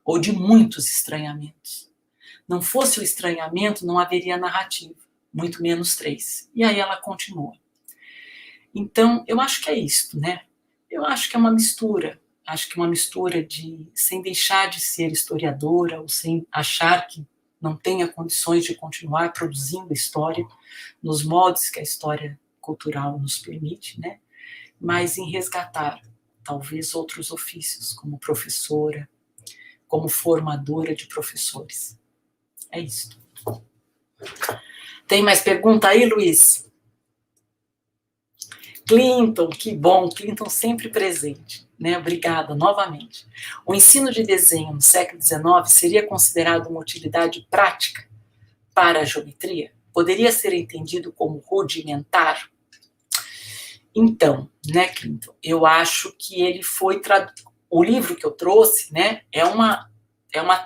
Speaker 1: ou de muitos estranhamentos. Não fosse o estranhamento, não haveria narrativa, muito menos 3. E aí ela continua. Então, eu acho que é isso, né? Eu acho que é uma mistura. Acho que uma mistura de, sem deixar de ser historiadora, ou sem achar que não tenha condições de continuar produzindo história nos moldes que a história cultural nos permite, né? Mas em resgatar, talvez, outros ofícios, como professora, como formadora de professores. É isso. Tem mais pergunta aí, Luiz? Clinton, que bom, Clinton sempre presente, né? Obrigada, novamente. O ensino de desenho no século XIX seria considerado uma utilidade prática para a geometria? Poderia ser entendido como rudimentar? Então, né, Clinton, eu acho que ele foi o livro que eu trouxe, né, é uma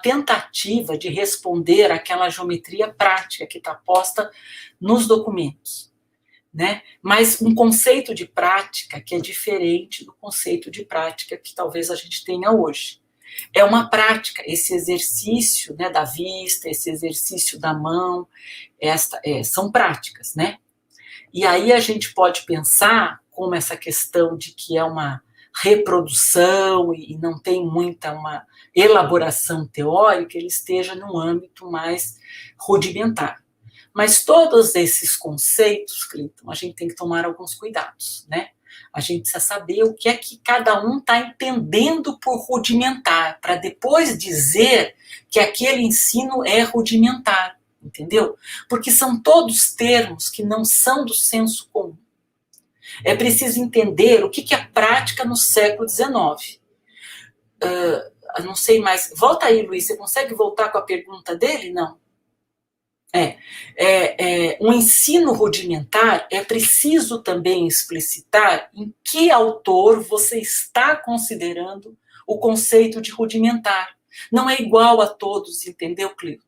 Speaker 1: tentativa de responder àquela geometria prática que está posta nos documentos, né? Mas um conceito de prática que é diferente do conceito de prática que talvez a gente tenha hoje. É uma prática, esse exercício, né, da vista, esse exercício da mão, são práticas, né? E aí a gente pode pensar como essa questão de que é uma reprodução e não tem uma elaboração teórica, ele esteja num âmbito mais rudimentar. Mas todos esses conceitos, Clinton, a gente tem que tomar alguns cuidados, né? A gente precisa saber o que é que cada um está entendendo por rudimentar, para depois dizer que aquele ensino é rudimentar, entendeu? Porque são todos termos que não são do senso comum. É preciso entender o que é prática no século XIX. Não sei mais. Volta aí, Luiz, você consegue voltar com a pergunta dele? Não. Um ensino rudimentar é preciso também explicitar em que autor você está considerando o conceito de rudimentar. Não é igual a todos, entendeu, Cleiton?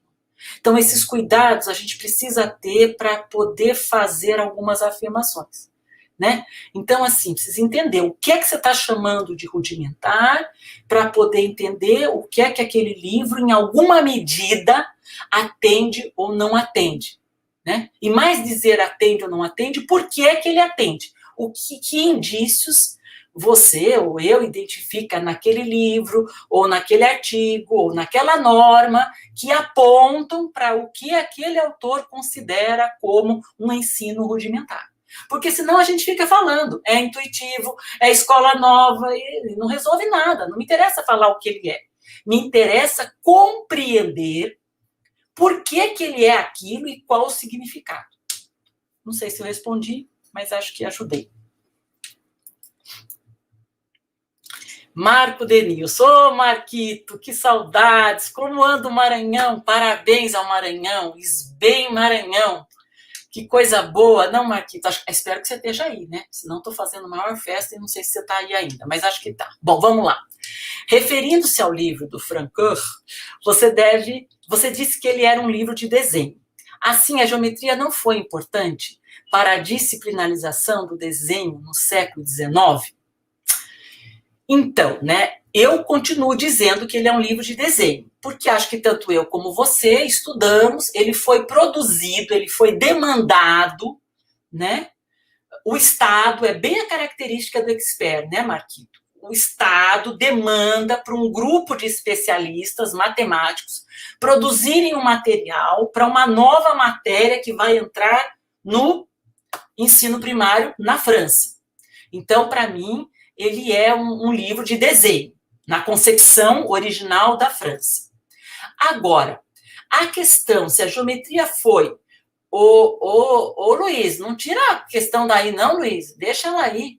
Speaker 1: Então, esses cuidados a gente precisa ter para poder fazer algumas afirmações, né? Então, assim, precisa entender o que é que você está chamando de rudimentar para poder entender o que é que aquele livro, em alguma medida, atende ou não atende, né? E mais dizer atende ou não atende, por que é que ele atende? Que indícios você ou eu identifica naquele livro, ou naquele artigo, ou naquela norma, que apontam para o que aquele autor considera como um ensino rudimentar. Porque senão a gente fica falando, é intuitivo, é escola nova, e não resolve nada. Não me interessa falar o que ele é. Me interessa compreender por que ele é aquilo e qual o significado. Não sei se eu respondi, mas acho que ajudei. Marco Denilson, Marquito, que saudades, como anda o Maranhão, parabéns ao Maranhão, bem Maranhão, que coisa boa, não, Marquito, espero que você esteja aí, né, senão estou fazendo maior festa e não sei se você está aí ainda, mas acho que está. Bom, vamos lá. Referindo-se ao livro do Francoeur, você disse que ele era um livro de desenho. Assim, a geometria não foi importante para a disciplinarização do desenho no século XIX? Então, né, eu continuo dizendo que ele é um livro de desenho, porque acho que tanto eu como você estudamos, ele foi produzido, ele foi demandado, né? O Estado, é bem a característica do expert, né, Marquito? O Estado demanda para um grupo de especialistas matemáticos produzirem um material para uma nova matéria que vai entrar no ensino primário na França. Então, para mim, ele é um livro de desenho, na concepção original da França. Agora, a questão se a geometria foi... Luiz, não tira a questão daí não, Luiz, deixa ela aí.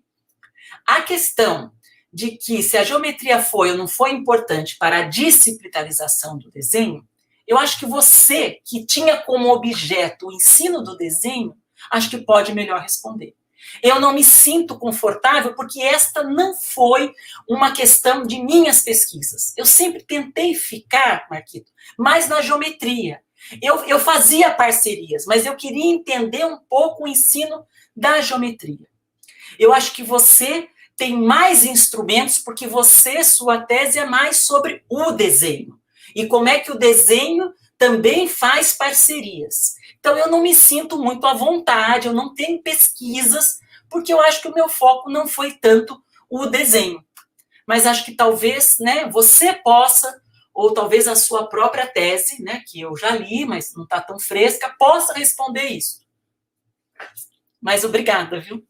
Speaker 1: A questão de que se a geometria foi ou não foi importante para a disciplinarização do desenho, eu acho que você, que tinha como objeto o ensino do desenho, acho que pode melhor responder. Eu não me sinto confortável porque esta não foi uma questão de minhas pesquisas. Eu sempre tentei ficar, Marquito, mais na geometria. Eu fazia parcerias, mas eu queria entender um pouco o ensino da geometria. Eu acho que você tem mais instrumentos porque sua tese é mais sobre o desenho. E como é que o desenho também faz parcerias. Então, eu não me sinto muito à vontade, eu não tenho pesquisas, porque eu acho que o meu foco não foi tanto o desenho. Mas acho que talvez, né, você possa, ou talvez a sua própria tese, né, que eu já li, mas não está tão fresca, possa responder isso. Mas obrigada, viu?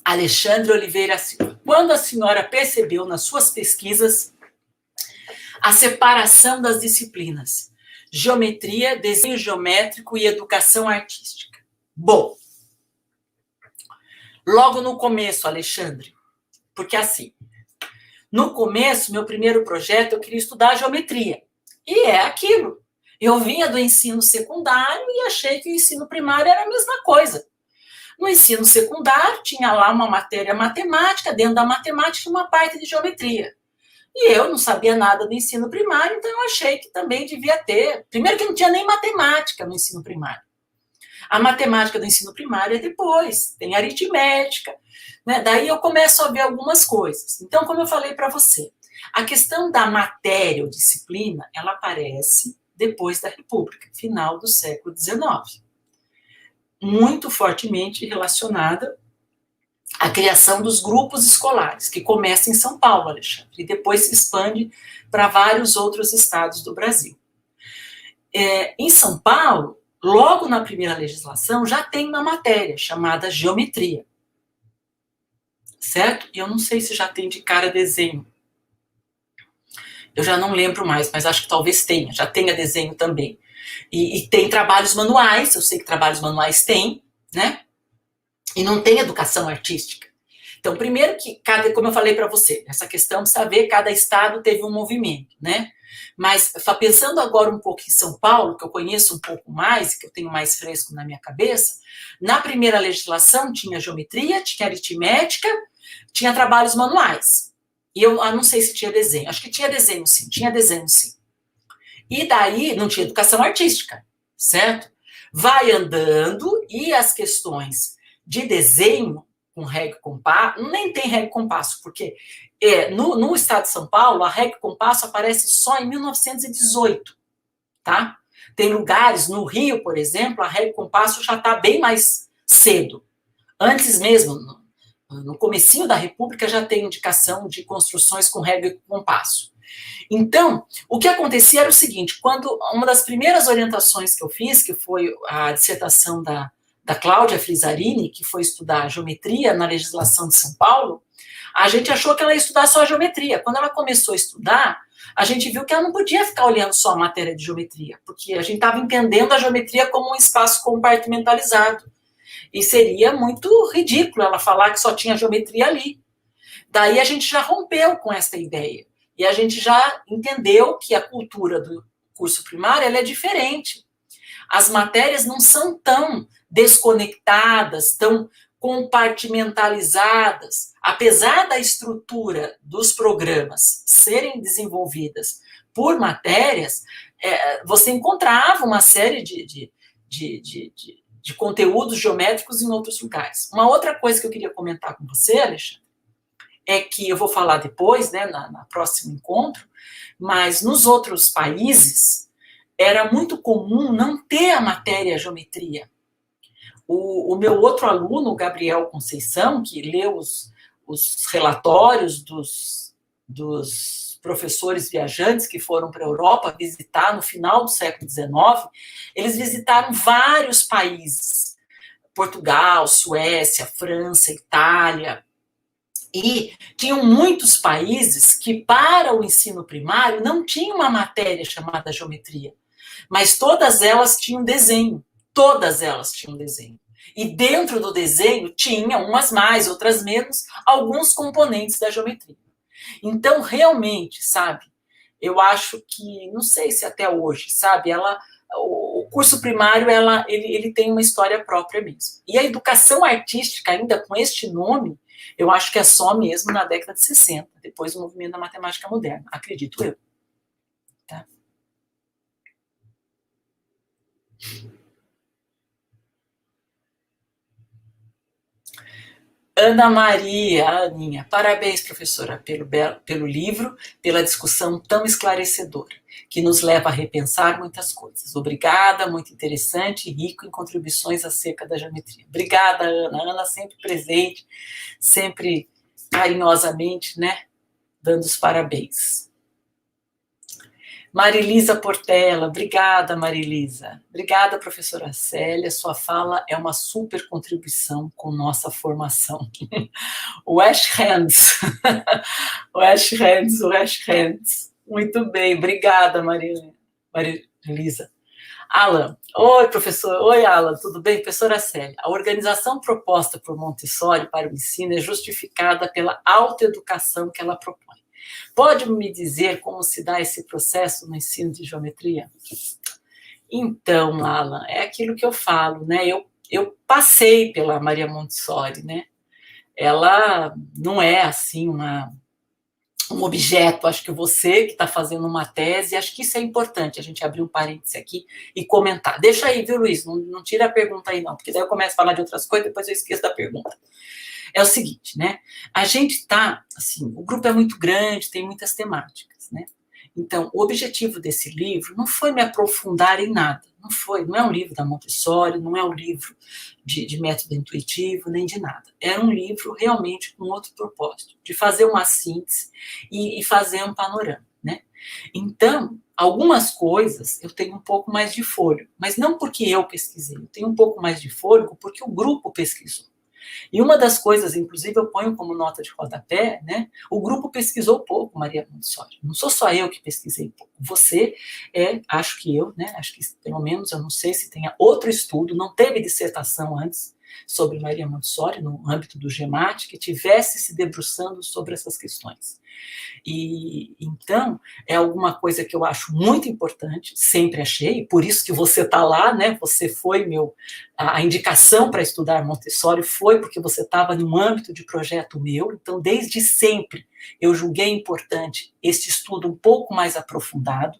Speaker 1: Alexandre Oliveira Silva. Quando a senhora percebeu nas suas pesquisas a separação das disciplinas, geometria, desenho geométrico e educação artística? Bom, logo no começo, Alexandre, porque assim, no começo, meu primeiro projeto, eu queria estudar geometria. E é aquilo. Eu vinha do ensino secundário e achei que o ensino primário era a mesma coisa. No ensino secundário, tinha lá uma matéria matemática, dentro da matemática, uma parte de geometria. E eu não sabia nada do ensino primário, então eu achei que também devia ter. Primeiro que não tinha nem matemática no ensino primário. A matemática do ensino primário é depois, tem aritmética, né? Daí eu começo a ver algumas coisas. Então, como eu falei para você, a questão da matéria ou disciplina, ela aparece depois da República, final do século XIX. Muito fortemente relacionada à criação dos grupos escolares, que começa em São Paulo, Alexandre, e depois se expande para vários outros estados do Brasil. Em São Paulo, logo na primeira legislação, já tem uma matéria chamada geometria. Certo? E eu não sei se já tem de cara desenho. Eu já não lembro mais, mas acho que talvez tenha, já tenha desenho também. E tem trabalhos manuais, eu sei que trabalhos manuais tem, né? E não tem educação artística. Então, primeiro que, como eu falei para você, essa questão de saber, cada estado teve um movimento, né? Mas, pensando agora um pouco em São Paulo, que eu conheço um pouco mais, que eu tenho mais fresco na minha cabeça, na primeira legislação tinha geometria, tinha aritmética, tinha trabalhos manuais. E eu não sei se tinha desenho, acho que tinha desenho sim, E daí não tinha educação artística, certo? Vai andando e as questões de desenho com régua e compasso, nem tem régua e compasso, porque no estado de São Paulo, a régua e compasso aparece só em 1918, tá? Tem lugares, no Rio, por exemplo, a régua e compasso já está bem mais cedo. Antes mesmo, no comecinho da República, já tem indicação de construções com régua e compasso. Então, o que acontecia era o seguinte, quando uma das primeiras orientações que eu fiz, que foi a dissertação da Cláudia Frisarini, que foi estudar geometria na legislação de São Paulo, a gente achou que ela ia estudar só a geometria. Quando ela começou a estudar, a gente viu que ela não podia ficar olhando só a matéria de geometria, porque a gente estava entendendo a geometria como um espaço compartimentalizado. E seria muito ridículo ela falar que só tinha geometria ali. Daí a gente já rompeu com essa ideia. E a gente já entendeu que a cultura do curso primário ela é diferente. As matérias não são tão desconectadas, tão compartimentalizadas, apesar da estrutura dos programas serem desenvolvidas por matérias, você encontrava uma série de conteúdos geométricos em outros lugares. Uma outra coisa que eu queria comentar com você, Alexandre, é que eu vou falar depois, né, na próximo encontro, mas nos outros países era muito comum não ter a matéria geometria. O meu outro aluno, o Gabriel Conceição, que leu os relatórios dos professores viajantes que foram para a Europa visitar no final do século XIX, eles visitaram vários países, Portugal, Suécia, França, Itália, e tinham muitos países que, para o ensino primário, não tinham uma matéria chamada geometria, mas todas elas tinham desenho. Todas elas tinham desenho. E dentro do desenho tinha, umas mais, outras menos, alguns componentes da geometria. Então, realmente, sabe, eu acho que, não sei se até hoje, sabe, o curso primário, ele tem uma história própria mesmo. E a educação artística, ainda com este nome, eu acho que é só mesmo na década de 60, depois do movimento da matemática moderna, acredito eu. Tá? Ana Maria, Aninha, parabéns, professora, pelo livro, pela discussão tão esclarecedora, que nos leva a repensar muitas coisas. Obrigada, muito interessante e rico em contribuições acerca da geometria. Obrigada, Ana. Ana sempre presente, sempre carinhosamente, né, dando os parabéns. Marilisa Portela, obrigada, Marilisa. Obrigada, professora Célia, sua fala é uma super contribuição com nossa formação. Wash hands. Wash hands, wash hands. Muito bem, obrigada, Marilisa. Alan, oi, professor. Oi, Alan, tudo bem? Professora Célia, a organização proposta por Montessori para o ensino é justificada pela autoeducação que ela propõe. Pode me dizer como se dá esse processo no ensino de geometria? Então, Alan, é aquilo que eu falo, né? Eu passei pela Maria Montessori, né? Ela não é, assim, um objeto. Acho que você que está fazendo uma tese, acho que isso é importante, a gente abrir um parêntese aqui e comentar. Deixa aí, viu, Luiz? Não tira a pergunta aí, não, porque daí eu começo a falar de outras coisas, depois eu esqueço da pergunta. É o seguinte, né? A gente está, assim, o grupo é muito grande, tem muitas temáticas, né? Então, o objetivo desse livro não foi me aprofundar em nada, não é um livro da Montessori, não é um livro de método intuitivo, nem de nada. Era um livro realmente com outro propósito, de fazer uma síntese e fazer um panorama, né? Então, algumas coisas eu tenho um pouco mais de fôlego, mas não porque eu pesquisei, eu tenho um pouco mais de fôlego porque o grupo pesquisou. E uma das coisas, inclusive, eu ponho como nota de rodapé, né? O grupo pesquisou pouco, Maria Montessori. Não sou só eu que pesquisei pouco. Você acho que eu, né? Acho que pelo menos, eu não sei se tenha outro estudo, não teve dissertação antes sobre Maria Montessori, no âmbito do GEMAT, que tivesse se debruçando sobre essas questões. E então, é alguma coisa que eu acho muito importante, sempre achei, por isso que você está lá, né? Você foi a indicação para estudar Montessori foi porque você estava no âmbito de projeto meu, então desde sempre eu julguei importante esse estudo um pouco mais aprofundado,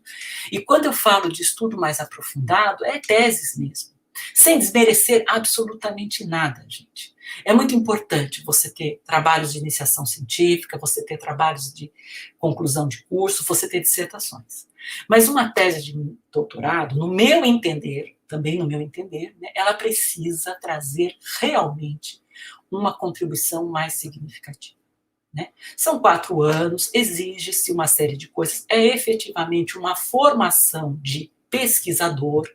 Speaker 1: e quando eu falo de estudo mais aprofundado, é teses mesmo, sem desmerecer absolutamente nada, gente. É muito importante você ter trabalhos de iniciação científica, você ter trabalhos de conclusão de curso, você ter dissertações. Mas uma tese de doutorado, no meu entender, também no meu entender, né, ela precisa trazer realmente uma contribuição mais significativa. Né? São 4 anos, exige-se uma série de coisas, é efetivamente uma formação de pesquisador,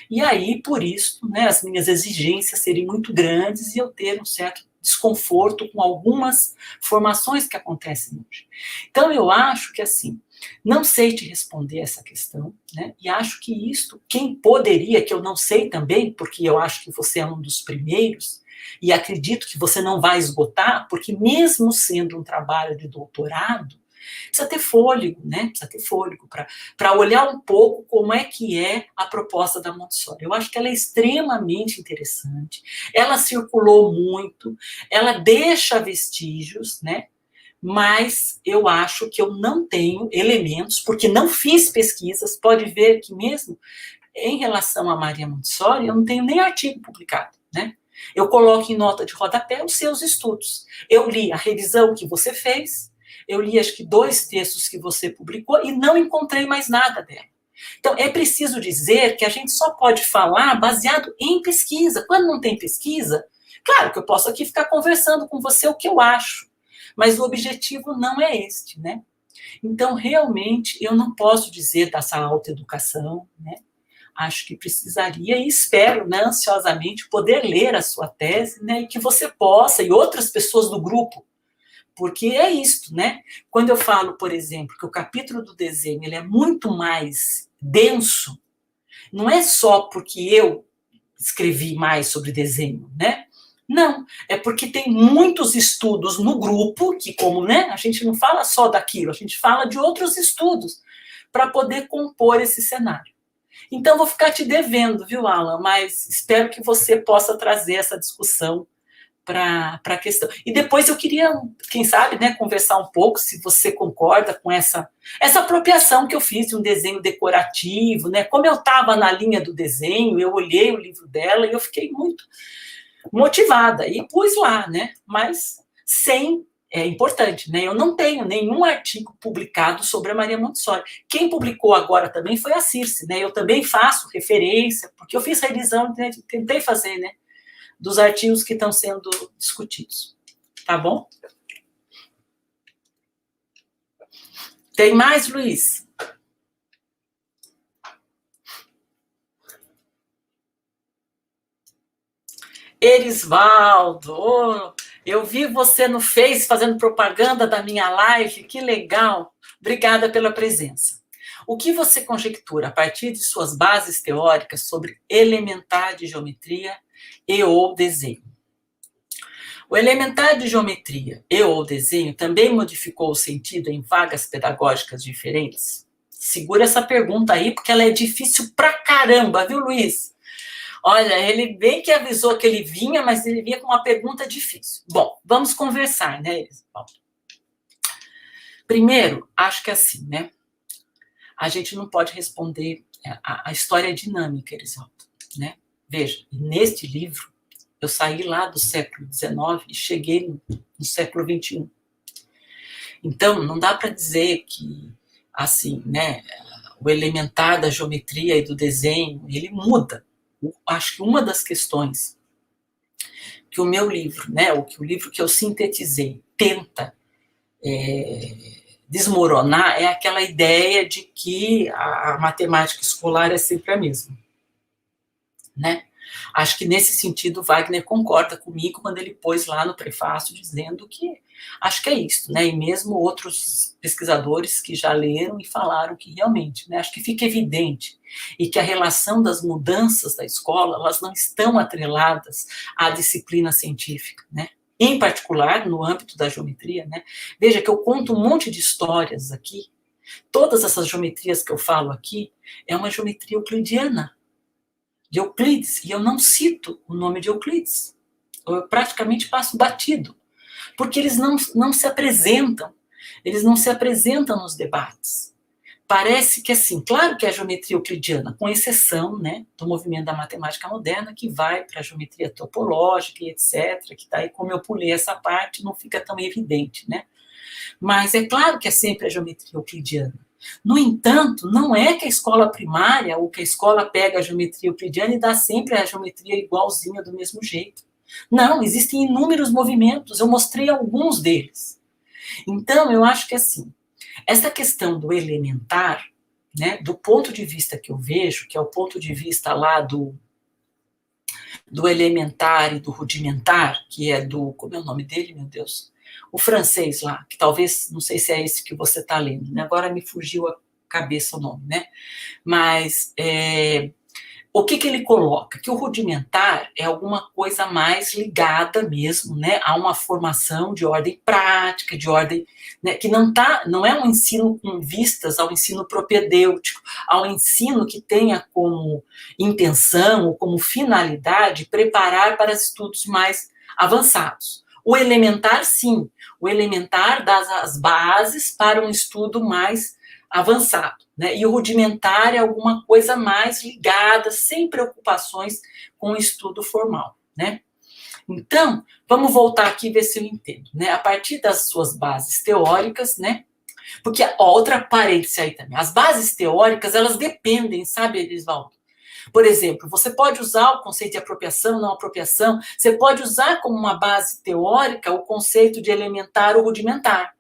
Speaker 1: e aí, por isso, né, as minhas exigências serem muito grandes e eu ter um certo desconforto com algumas formações que acontecem hoje. Então, eu acho que, assim, não sei te responder essa questão, né, e acho que isto, quem poderia, que eu não sei também, porque eu acho que você é um dos primeiros, e acredito que você não vai esgotar, porque mesmo sendo um trabalho de doutorado, Precisa ter fôlego, né? Precisa ter fôlego para olhar um pouco como é que é a proposta da Montessori. Eu acho que ela é extremamente interessante, ela circulou muito, ela deixa vestígios, né? Mas eu acho que eu não tenho elementos, porque não fiz pesquisas, pode ver que mesmo em relação a Maria Montessori, eu não tenho nem artigo publicado, né? Eu coloco em nota de rodapé os seus estudos. Eu li a revisão que você fez, eu li acho que 2 textos que você publicou e não encontrei mais nada dela. Então, é preciso dizer que a gente só pode falar baseado em pesquisa. Quando não tem pesquisa, claro que eu posso aqui ficar conversando com você o que eu acho, mas o objetivo não é este, né? Então, realmente, eu não posso dizer dessa autoeducação, né? Acho que precisaria e espero, né, ansiosamente poder ler a sua tese, né, e que você possa, e outras pessoas do grupo, porque é isto, né? Quando eu falo, por exemplo, que o capítulo do desenho ele é muito mais denso, não é só porque eu escrevi mais sobre desenho, né? Não, é porque tem muitos estudos no grupo, que como, né, a gente não fala só daquilo, a gente fala de outros estudos, para poder compor esse cenário. Então, vou ficar te devendo, viu, Alan? Mas espero que você possa trazer essa discussão para a questão. E depois eu queria, quem sabe, né, conversar um pouco, se você concorda com essa apropriação que eu fiz de um desenho decorativo, né? Como eu estava na linha do desenho, eu olhei o livro dela e eu fiquei muito motivada e pus lá, né? Mas sem é importante, né? Eu não tenho nenhum artigo publicado sobre a Maria Montessori. Quem publicou agora também foi a Circe, né? Eu também faço referência, porque eu fiz revisão, né? Tentei fazer, né? Dos artigos que estão sendo discutidos. Tá bom? Tem mais, Luiz? Erisvaldo, oh, eu vi você no Face fazendo propaganda da minha live, que legal. Obrigada pela presença. O que você conjectura a partir de suas bases teóricas sobre elementar de geometria e ou desenho? O elementar de geometria e ou desenho também modificou o sentido em vagas pedagógicas diferentes? Segura essa pergunta aí, porque ela é difícil pra caramba, viu, Luiz? Olha, ele bem que avisou que ele vinha, mas ele vinha com uma pergunta difícil. Bom, vamos conversar, né? Primeiro, acho que é assim, né? A gente não pode responder, a história é dinâmica, Elisvaldo, né? Veja, neste livro, eu saí lá do século XIX e cheguei no século XXI. Então, não dá para dizer que, assim, né, o elementar da geometria e do desenho, ele muda. Acho que uma das questões que o meu livro, né, o livro que eu sintetizei, tenta desmoronar é aquela ideia de que a matemática escolar é sempre a mesma, né? Acho que nesse sentido Wagner concorda comigo quando ele pôs lá no prefácio dizendo que acho que é isso, né? E mesmo outros pesquisadores que já leram e falaram que realmente, né? Acho que fica evidente e que a relação das mudanças da escola, elas não estão atreladas à disciplina científica, né? Em particular, no âmbito da geometria, né? Veja que eu conto um monte de histórias aqui, todas essas geometrias que eu falo aqui, é uma geometria euclidiana, de Euclides, e eu não cito o nome de Euclides, eu praticamente passo batido, porque eles não se apresentam, nos debates. Parece que, assim, claro que é a geometria euclidiana, com exceção, né, do movimento da matemática moderna, que vai para a geometria topológica e etc., que daí, como eu pulei essa parte, não fica tão evidente, né? Mas é claro que é sempre a geometria euclidiana. No entanto, não é que a escola primária ou que a escola pega a geometria euclidiana e dá sempre a geometria igualzinha do mesmo jeito. Não, existem inúmeros movimentos, eu mostrei alguns deles. Então, eu acho que assim, essa questão do elementar, né, do ponto de vista que eu vejo, que é o ponto de vista lá do elementar e do rudimentar, que é do, como é o nome dele, meu Deus? O francês lá, que talvez, não sei se é esse que você está lendo, né? Agora me fugiu a cabeça o nome, né? Mas o que ele coloca? Que o rudimentar é alguma coisa mais ligada mesmo, né, a uma formação de ordem prática, de ordem, né, que não é um ensino com vistas ao ensino propedêutico, ao ensino que tenha como intenção ou como finalidade preparar para estudos mais avançados. O elementar, sim, o elementar dá as bases para um estudo mais avançado, né? E o rudimentar é alguma coisa mais ligada, sem preocupações com o estudo formal, né? Então, vamos voltar aqui e ver se eu entendo, né? A partir das suas bases teóricas, né? Porque, ó, outra parêntese aí também, as bases teóricas, elas dependem, sabe, Elisvaldo? Por exemplo, você pode usar o conceito de apropriação, não apropriação, você pode usar como uma base teórica o conceito de elementar ou rudimentar.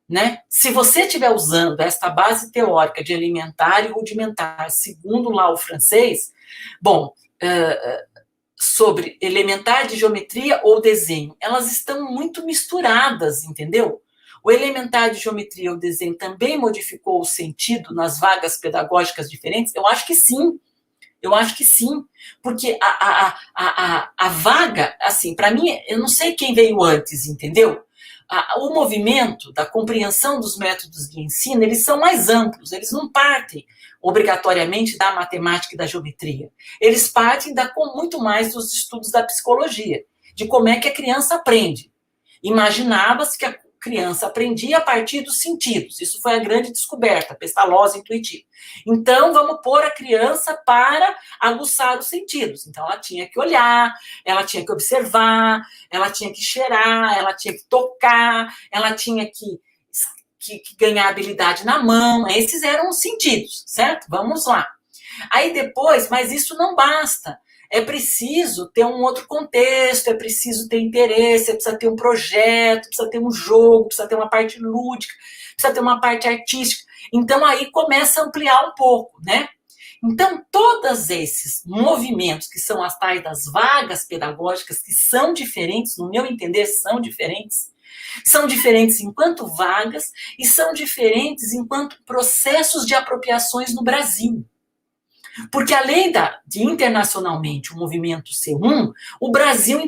Speaker 1: Né? Se você estiver usando esta base teórica de elementar e rudimentar, segundo lá o francês, bom, sobre elementar de geometria ou desenho, elas estão muito misturadas, entendeu? O elementar de geometria ou desenho também modificou o sentido nas vagas pedagógicas diferentes? Eu acho que sim. Eu acho que sim, porque a vaga, assim, para mim, eu não sei quem veio antes, entendeu? O movimento da compreensão dos métodos de ensino, eles são mais amplos, eles não partem obrigatoriamente da matemática e da geometria. Eles partem muito mais dos estudos da psicologia, de como é que a criança aprende. Imaginava-se que a criança aprendia a partir dos sentidos. Isso foi a grande descoberta, Pestalozzi intuitivo. Então, vamos pôr a criança para aguçar os sentidos. Então, ela tinha que olhar, ela tinha que observar, ela tinha que cheirar, ela tinha que tocar, ela tinha que ganhar habilidade na mão. Esses eram os sentidos, certo? Vamos lá. Aí depois, mas isso não basta. É preciso ter um outro contexto, é preciso ter interesse, precisa ter um projeto, precisa ter um jogo, precisa ter uma parte lúdica, precisa ter uma parte artística. Então, aí começa a ampliar um pouco, né? Então, todos esses movimentos, que são as tais das vagas pedagógicas, que são diferentes, no meu entender, são diferentes enquanto vagas e são diferentes enquanto processos de apropriações no Brasil. Porque além de internacionalmente o movimento ser o Brasil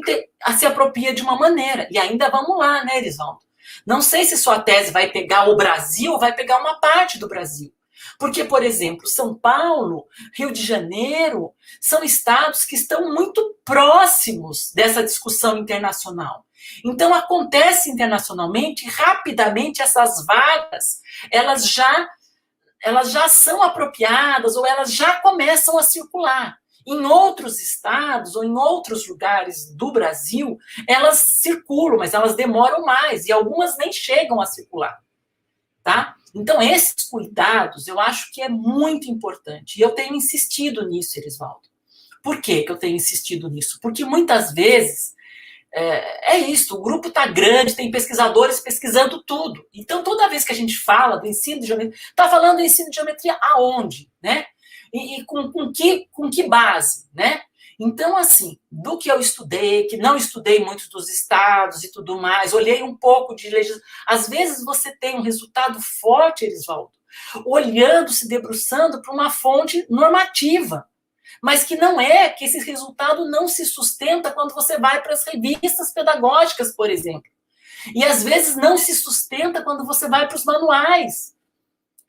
Speaker 1: se apropria de uma maneira. E ainda vamos lá, né, Elisvaldo? Não sei se sua tese vai pegar o Brasil ou vai pegar uma parte do Brasil. Porque, por exemplo, São Paulo, Rio de Janeiro, são estados que estão muito próximos dessa discussão internacional. Então, acontece internacionalmente, rapidamente, essas vagas, elas já são apropriadas ou elas já começam a circular. Em outros estados ou em outros lugares do Brasil, elas circulam, mas elas demoram mais e algumas nem chegam a circular, tá? Então, esses cuidados, eu acho que é muito importante. E eu tenho insistido nisso, Elisvaldo. Por que eu tenho insistido nisso? Porque muitas vezes isso, o grupo está grande, tem pesquisadores pesquisando tudo. Então, toda vez que a gente fala do ensino de geometria, está falando do ensino de geometria aonde, né? E com que base, né? Então, assim, do que eu estudei, que não estudei muito dos estados e tudo mais, olhei um pouco de legislação. Às vezes você tem um resultado forte, Elisvaldo, olhando, se debruçando para uma fonte normativa, mas que esse resultado não se sustenta quando você vai para as revistas pedagógicas, por exemplo. E às vezes não se sustenta quando você vai para os manuais.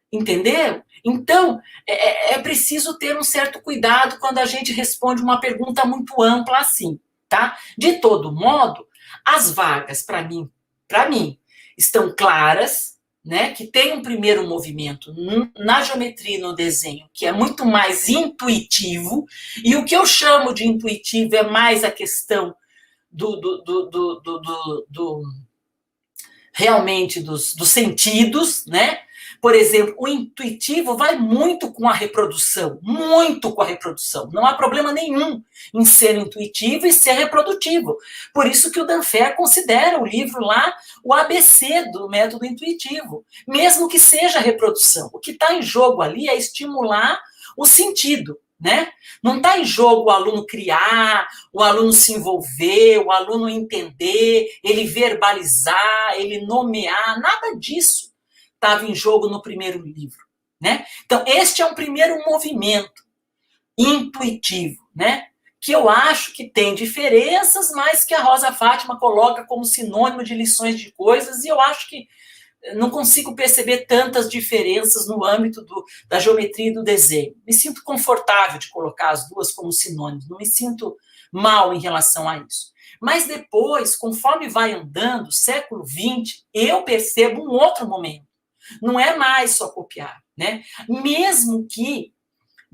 Speaker 1: Entendeu? Então, é preciso ter um certo cuidado quando a gente responde uma pergunta muito ampla assim, tá? De todo modo, as vagas, para mim, estão claras, né? Que tem um primeiro movimento na geometria e no desenho, que é muito mais intuitivo, e o que eu chamo de intuitivo é mais a questão realmente dos sentidos, né? Por exemplo, o intuitivo vai muito com a reprodução, muito com a reprodução. Não há problema nenhum em ser intuitivo e ser reprodutivo. Por isso que o Danfer considera o livro lá o ABC do método intuitivo, mesmo que seja reprodução. O que está em jogo ali é estimular o sentido, né? Não está em jogo o aluno criar, o aluno se envolver, o aluno entender, ele verbalizar, ele nomear, nada disso estava em jogo no primeiro livro, né? Então, este é um primeiro movimento. intuitivo, né? Que eu acho que tem diferenças, mas que a Rosa Fátima coloca como sinônimo de lições de coisas, e eu acho que não consigo perceber tantas diferenças no âmbito da geometria e do desenho. Me sinto confortável de colocar as duas como sinônimos, não me sinto mal em relação a isso. Mas depois, conforme vai andando, século XX, eu percebo um outro momento. Não é mais só copiar, né? Mesmo que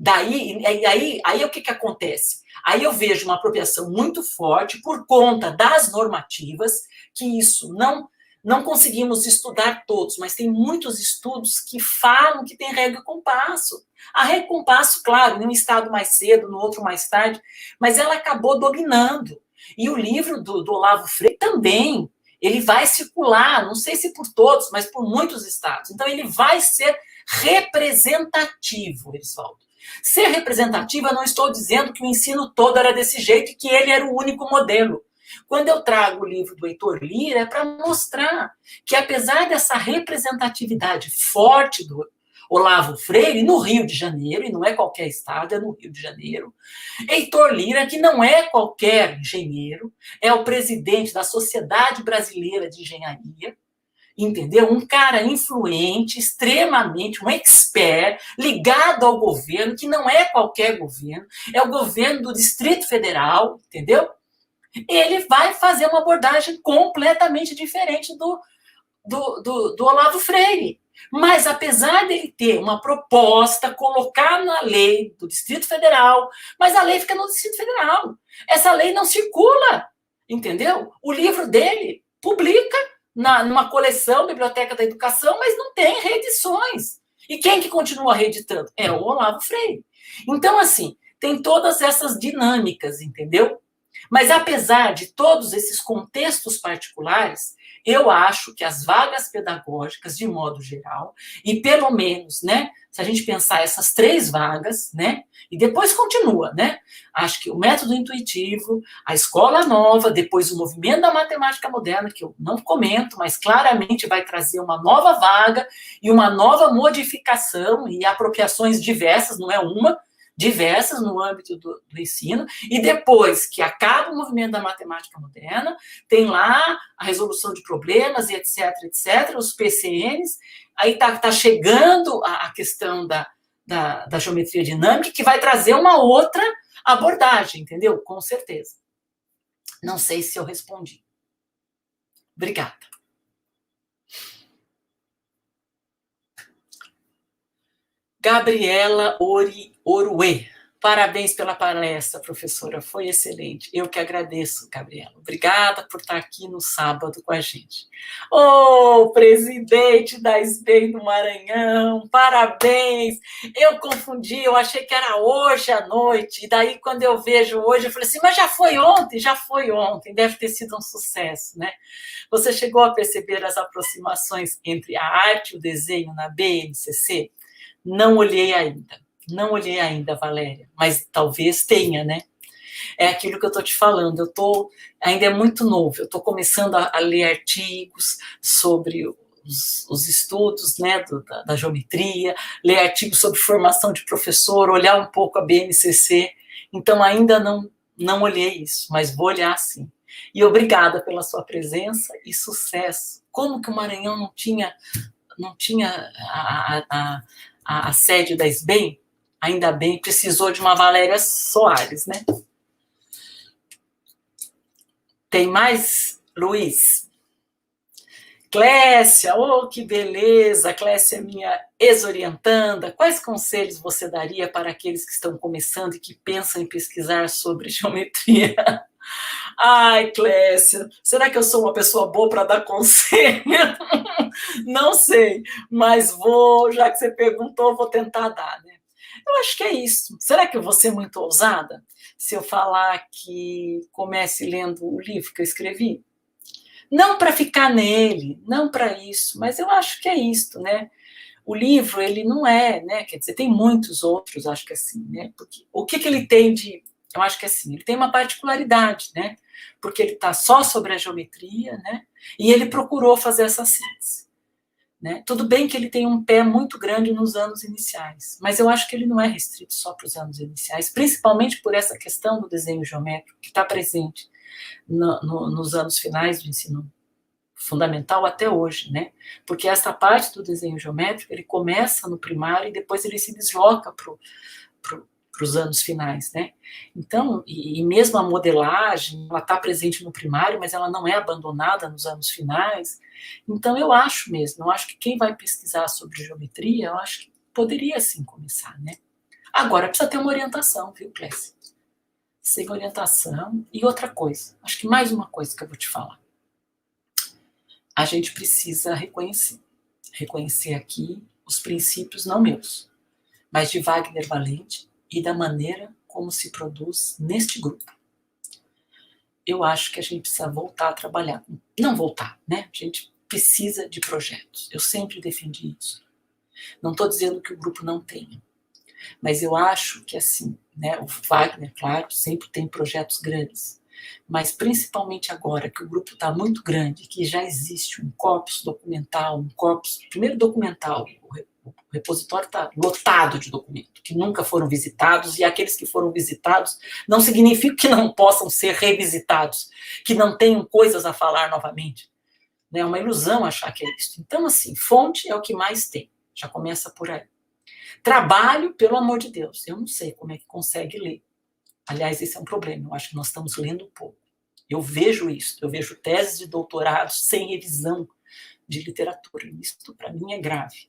Speaker 1: aí o que acontece? Aí eu vejo uma apropriação muito forte por conta das normativas, que isso não conseguimos estudar todos, mas tem muitos estudos que falam que tem regra e compasso. A regra e compasso, claro, em um estado mais cedo, no outro mais tarde, mas ela acabou dominando. E o livro do Olavo Freire também, ele vai circular, não sei se por todos, mas por muitos estados. Então, ele vai ser representativo, Erisvaldo. Ser representativo, eu não estou dizendo que o ensino todo era desse jeito e que ele era o único modelo. Quando eu trago o livro do Heitor Lira, é para mostrar que, apesar dessa representatividade forte do Olavo Freire, no Rio de Janeiro, e não é qualquer estado, é no Rio de Janeiro, Heitor Lira, que não é qualquer engenheiro, é o presidente da Sociedade Brasileira de Engenharia, entendeu? Um cara influente, extremamente, um expert, ligado ao governo, que não é qualquer governo, é o governo do Distrito Federal, entendeu? Ele vai fazer uma abordagem completamente diferente do Olavo Freire. Mas, apesar dele ter uma proposta, colocar na lei do Distrito Federal, mas a lei fica no Distrito Federal. Essa lei não circula, entendeu? O livro dele publica numa coleção, Biblioteca da Educação, mas não tem reedições. E quem que continua reeditando? É o Olavo Freire. Então, assim, tem todas essas dinâmicas, entendeu? Mas, apesar de todos esses contextos particulares, eu acho que as vagas pedagógicas, de modo geral, e pelo menos, né, se a gente pensar essas 3 vagas, né, e depois continua, né, acho que o método intuitivo, a escola nova, depois o movimento da matemática moderna, que eu não comento, mas claramente vai trazer uma nova vaga e uma nova modificação e apropriações diversas, não é uma, diversas no âmbito do ensino, e depois que acaba o movimento da matemática moderna, tem lá a resolução de problemas e etc, os PCNs, aí tá chegando a questão da geometria dinâmica, que vai trazer uma outra abordagem, entendeu? Com certeza. Não sei se eu respondi. Obrigada. Gabriela Oruê. Parabéns pela palestra, professora. Foi excelente. Eu que agradeço, Gabriela. Obrigada por estar aqui no sábado com a gente. Ô, presidente da SBEM do Maranhão, parabéns. Eu confundi, eu achei que era hoje à noite. E daí, quando eu vejo hoje, eu falei assim, mas já foi ontem? Já foi ontem. Deve ter sido um sucesso, né? Você chegou a perceber as aproximações entre a arte e o desenho na BNCC? Não olhei ainda, Valéria, mas talvez tenha, né? É aquilo que eu estou te falando, ainda é muito novo, eu estou começando a ler artigos sobre os estudos, né, da geometria, ler artigos sobre formação de professor, olhar um pouco a BNCC, então ainda não olhei isso, mas vou olhar sim. E obrigada pela sua presença e sucesso. Como que o Maranhão não tinha a sede da SBEM? Ainda bem, precisou de uma Valéria Soares, né? Tem mais, Luiz? Clécia, oh, que beleza! Clécia é minha ex-orientanda. Quais conselhos você daria para aqueles que estão começando e que pensam em pesquisar sobre geometria? Ai, Clécia, será que eu sou uma pessoa boa para dar conselho? Não sei, mas já que você perguntou, vou tentar dar, né? Eu acho que é isso. Será que eu vou ser muito ousada se eu falar que comece lendo o livro que eu escrevi? Não para ficar nele, não para isso, mas eu acho que é isto, né? O livro, ele não é, né? Quer dizer, tem muitos outros, acho que assim, né? Porque o que ele tem de... Eu acho que assim, ele tem uma particularidade, né? Porque ele está só sobre a geometria, né? E ele procurou fazer essa síntese. né? Tudo bem que ele tem um pé muito grande nos anos iniciais, mas eu acho que ele não é restrito só para os anos iniciais, principalmente por essa questão do desenho geométrico, que está presente nos anos finais do ensino fundamental até hoje, né? Porque essa parte do desenho geométrico, ele começa no primário e depois ele se desloca para os anos finais, né? Então, e mesmo a modelagem, ela está presente no primário, mas ela não é abandonada nos anos finais. Então, eu acho que quem vai pesquisar sobre geometria, eu acho que poderia sim começar, né? Agora, precisa ter uma orientação, viu, Clécia? Sem orientação. E outra coisa, acho que mais uma coisa que eu vou te falar. A gente precisa reconhecer aqui os princípios não meus, mas de Wagner Valente e da maneira como se produz neste grupo. Eu acho que a gente precisa voltar a trabalhar. Não voltar, né? A gente precisa de projetos. Eu sempre defendi isso. Não estou dizendo que o grupo não tenha, mas eu acho que assim, né? O Wagner, claro, sempre tem projetos grandes, mas principalmente agora que o grupo está muito grande, que já existe um corpus documental, primeiro documental, o repositório está lotado de documentos que nunca foram visitados, e aqueles que foram visitados não significa que não possam ser revisitados, que não tenham coisas a falar novamente. É uma ilusão achar que é isso. Então, assim, fonte é o que mais tem, já começa por aí. Trabalho, pelo amor de Deus, eu não sei como é que consegue ler. Aliás, esse é um problema, eu acho que nós estamos lendo pouco. Eu vejo isso, eu vejo teses de doutorado sem revisão de literatura. Isso, para mim, é grave.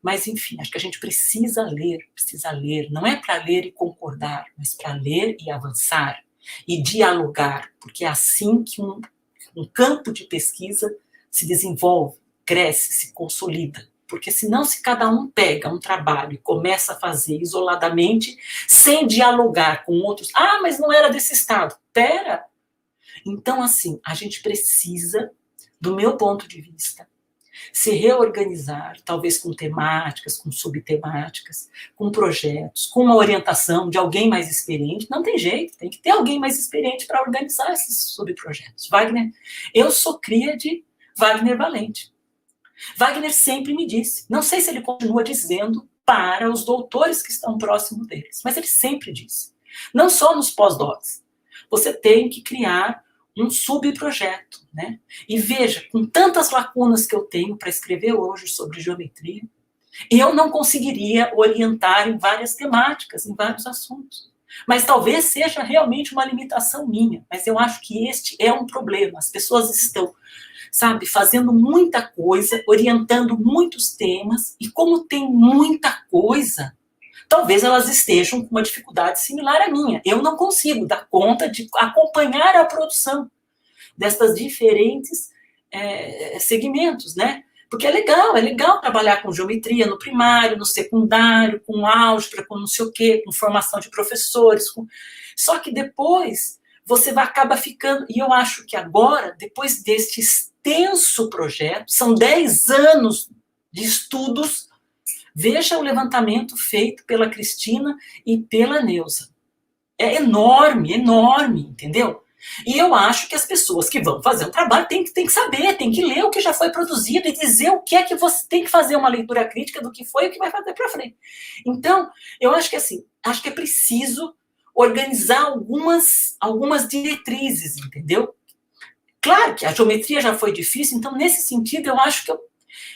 Speaker 1: Mas, enfim, acho que a gente precisa ler. Não é para ler e concordar, mas para ler e avançar e dialogar, porque é assim que um campo de pesquisa se desenvolve, cresce, se consolida. Porque senão, se cada um pega um trabalho e começa a fazer isoladamente, sem dialogar com outros, mas não era desse estado. Pera! Então, assim, a gente precisa, do meu ponto de vista, se reorganizar, talvez com temáticas, com subtemáticas, com projetos, com uma orientação de alguém mais experiente. Não tem jeito, tem que ter alguém mais experiente para organizar esses subprojetos. Wagner, eu sou cria de Wagner Valente. Wagner sempre me disse, não sei se ele continua dizendo para os doutores que estão próximos deles, mas ele sempre disse, não só nos pós-docs, você tem que criar um subprojeto, né? E veja, com tantas lacunas que eu tenho para escrever hoje sobre geometria, eu não conseguiria orientar em várias temáticas, em vários assuntos. Mas talvez seja realmente uma limitação minha, mas eu acho que este é um problema. As pessoas estão, fazendo muita coisa, orientando muitos temas, e como tem muita coisa, talvez elas estejam com uma dificuldade similar à minha. Eu não consigo dar conta de acompanhar a produção destas diferentes segmentos, né? Porque é legal trabalhar com geometria no primário, no secundário, com álgebra, com não sei o quê, com formação de professores. Só que depois você acaba ficando... E eu acho que agora, depois deste extenso projeto, são 10 anos de estudos. Veja o levantamento feito pela Cristina e pela Neuza. É enorme, entendeu? E eu acho que as pessoas que vão fazer um trabalho têm que saber, têm que ler o que já foi produzido e dizer o que é que você tem que fazer uma leitura crítica do que foi e o que vai fazer para frente. Então, eu acho que assim, é preciso organizar algumas diretrizes, entendeu? Claro que a geometria já foi difícil, então nesse sentido eu acho que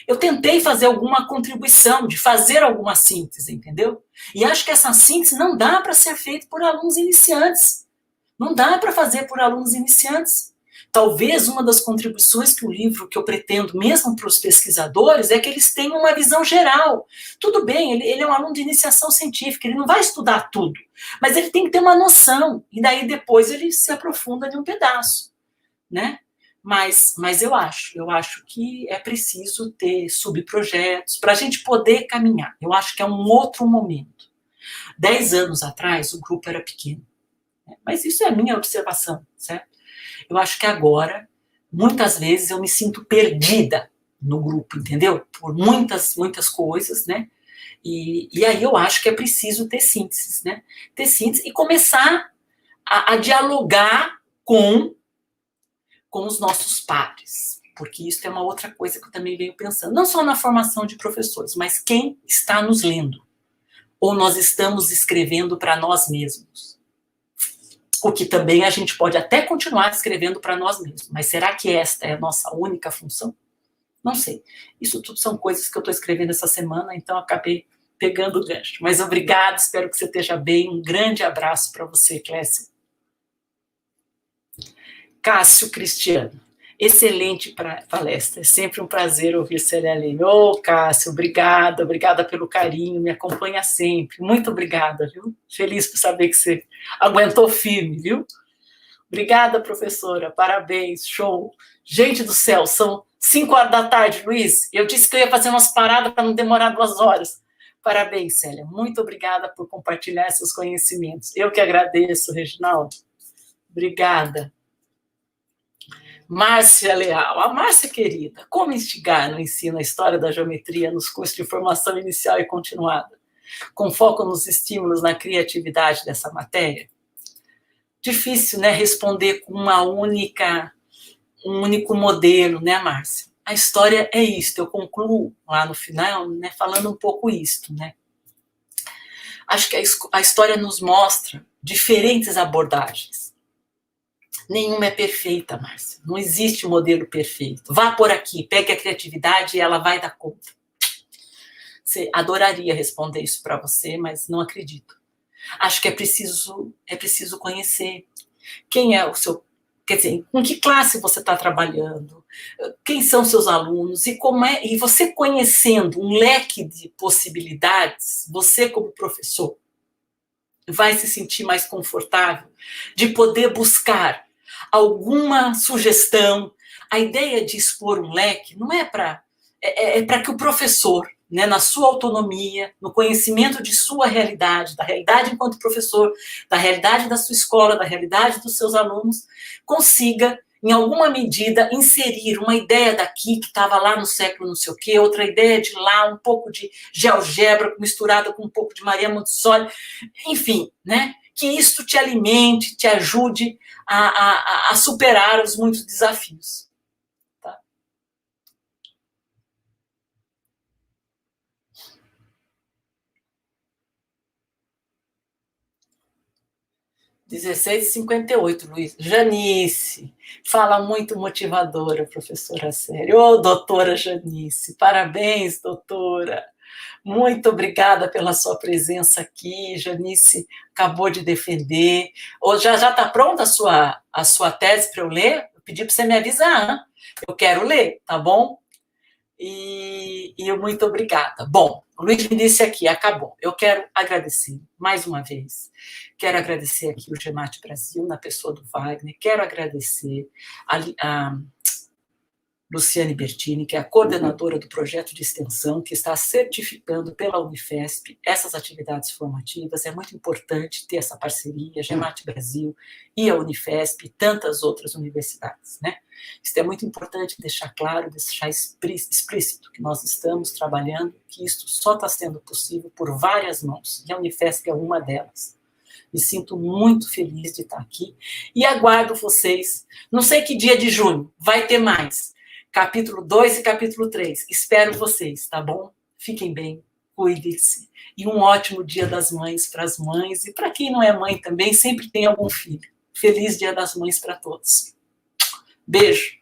Speaker 1: eu tentei fazer alguma contribuição, de fazer alguma síntese, entendeu? E acho que essa síntese não dá para ser feita por alunos iniciantes. Não dá para fazer por alunos iniciantes. Talvez uma das contribuições que o livro, que eu pretendo mesmo para os pesquisadores, é que eles tenham uma visão geral. Tudo bem, ele é um aluno de iniciação científica, ele não vai estudar tudo, mas ele tem que ter uma noção, e daí depois ele se aprofunda de um pedaço, né? Mas eu acho que é preciso ter subprojetos para a gente poder caminhar. Eu acho que é um outro momento. 10 anos atrás, o grupo era pequeno. Mas isso é a minha observação, certo? Eu acho que agora, muitas vezes, eu me sinto perdida no grupo, entendeu? Por muitas coisas, né? E aí eu acho que é preciso ter síntese, né? Ter síntese e começar a dialogar com os nossos pares. porque isso é uma outra coisa que eu também venho pensando, não só na formação de professores, mas quem está nos lendo, ou nós estamos escrevendo para nós mesmos. O que também a gente pode até continuar escrevendo para nós mesmos, mas será que esta é a nossa única função? Não sei. Isso tudo são coisas que eu estou escrevendo essa semana, então acabei pegando o gancho. Mas obrigado, espero que você esteja bem. Um grande abraço para você, Clécia. Cássio Cristiano. Excelente palestra, é sempre um prazer ouvir Célia Leme. Ô, Cássio, obrigada pelo carinho, me acompanha sempre. Muito obrigada, viu? Feliz por saber que você aguentou firme, viu? Obrigada, professora, parabéns, show. Gente do céu, são 5 horas da tarde, Luiz. Eu disse que eu ia fazer umas paradas para não demorar 2 horas. Parabéns, Célia, muito obrigada por compartilhar seus conhecimentos. Eu que agradeço, Reginaldo. Obrigada. Márcia Leal, a Márcia querida, como instigar no ensino a história da geometria nos cursos de formação inicial e continuada, com foco nos estímulos na criatividade dessa matéria? Difícil, né, responder com um único modelo, né, Márcia? A história é isto, eu concluo lá no final, né, falando um pouco isto, né? Acho que a história nos mostra diferentes abordagens. Nenhuma é perfeita, Márcia. Não existe um modelo perfeito. Vá por aqui, pegue a criatividade e ela vai dar conta. Você adoraria responder isso para você, mas não acredito. Acho que é preciso conhecer quem é o seu... Quer dizer, com que classe você está trabalhando, quem são seus alunos, e você conhecendo um leque de possibilidades, você como professor vai se sentir mais confortável de poder buscar alguma sugestão. A ideia de expor um leque não é para que o professor, né, na sua autonomia, no conhecimento de sua realidade, da realidade enquanto professor, da realidade da sua escola, da realidade dos seus alunos, consiga, em alguma medida, inserir uma ideia daqui que estava lá no século não sei o quê, outra ideia de lá, um pouco de GeoGebra misturada com um pouco de Maria Montessori, enfim, né? Que isto te alimente, te ajude a superar os muitos desafios. Tá? 16h58, Luiz. Janice, fala muito motivadora, professora Sério. Ô, doutora Janice, parabéns, doutora. Muito obrigada pela sua presença aqui. Janice acabou de defender. Ou já está pronta a sua tese para eu ler? Eu pedi para você me avisar, hein? Eu quero ler, tá bom? E muito obrigada. Bom, o Luiz me disse aqui, acabou. Eu quero agradecer, mais uma vez. Quero agradecer aqui o GEMAT Brasil, na pessoa do Wagner. Quero agradecer a Luciane Bertini, que é a coordenadora do projeto de extensão, que está certificando pela Unifesp essas atividades formativas. É muito importante ter essa parceria, GEMAT Brasil e a Unifesp e tantas outras universidades, né? Isso é muito importante deixar claro, deixar explícito que nós estamos trabalhando, que isto só está sendo possível por várias mãos, e a Unifesp é uma delas. Me sinto muito feliz de estar aqui e aguardo vocês, não sei que dia de junho, vai ter mais, capítulo 2 e capítulo 3. Espero vocês, tá bom? Fiquem bem, cuidem-se. E um ótimo Dia das Mães para as mães e para quem não é mãe também, sempre tem algum filho. Feliz Dia das Mães para todos. Beijo.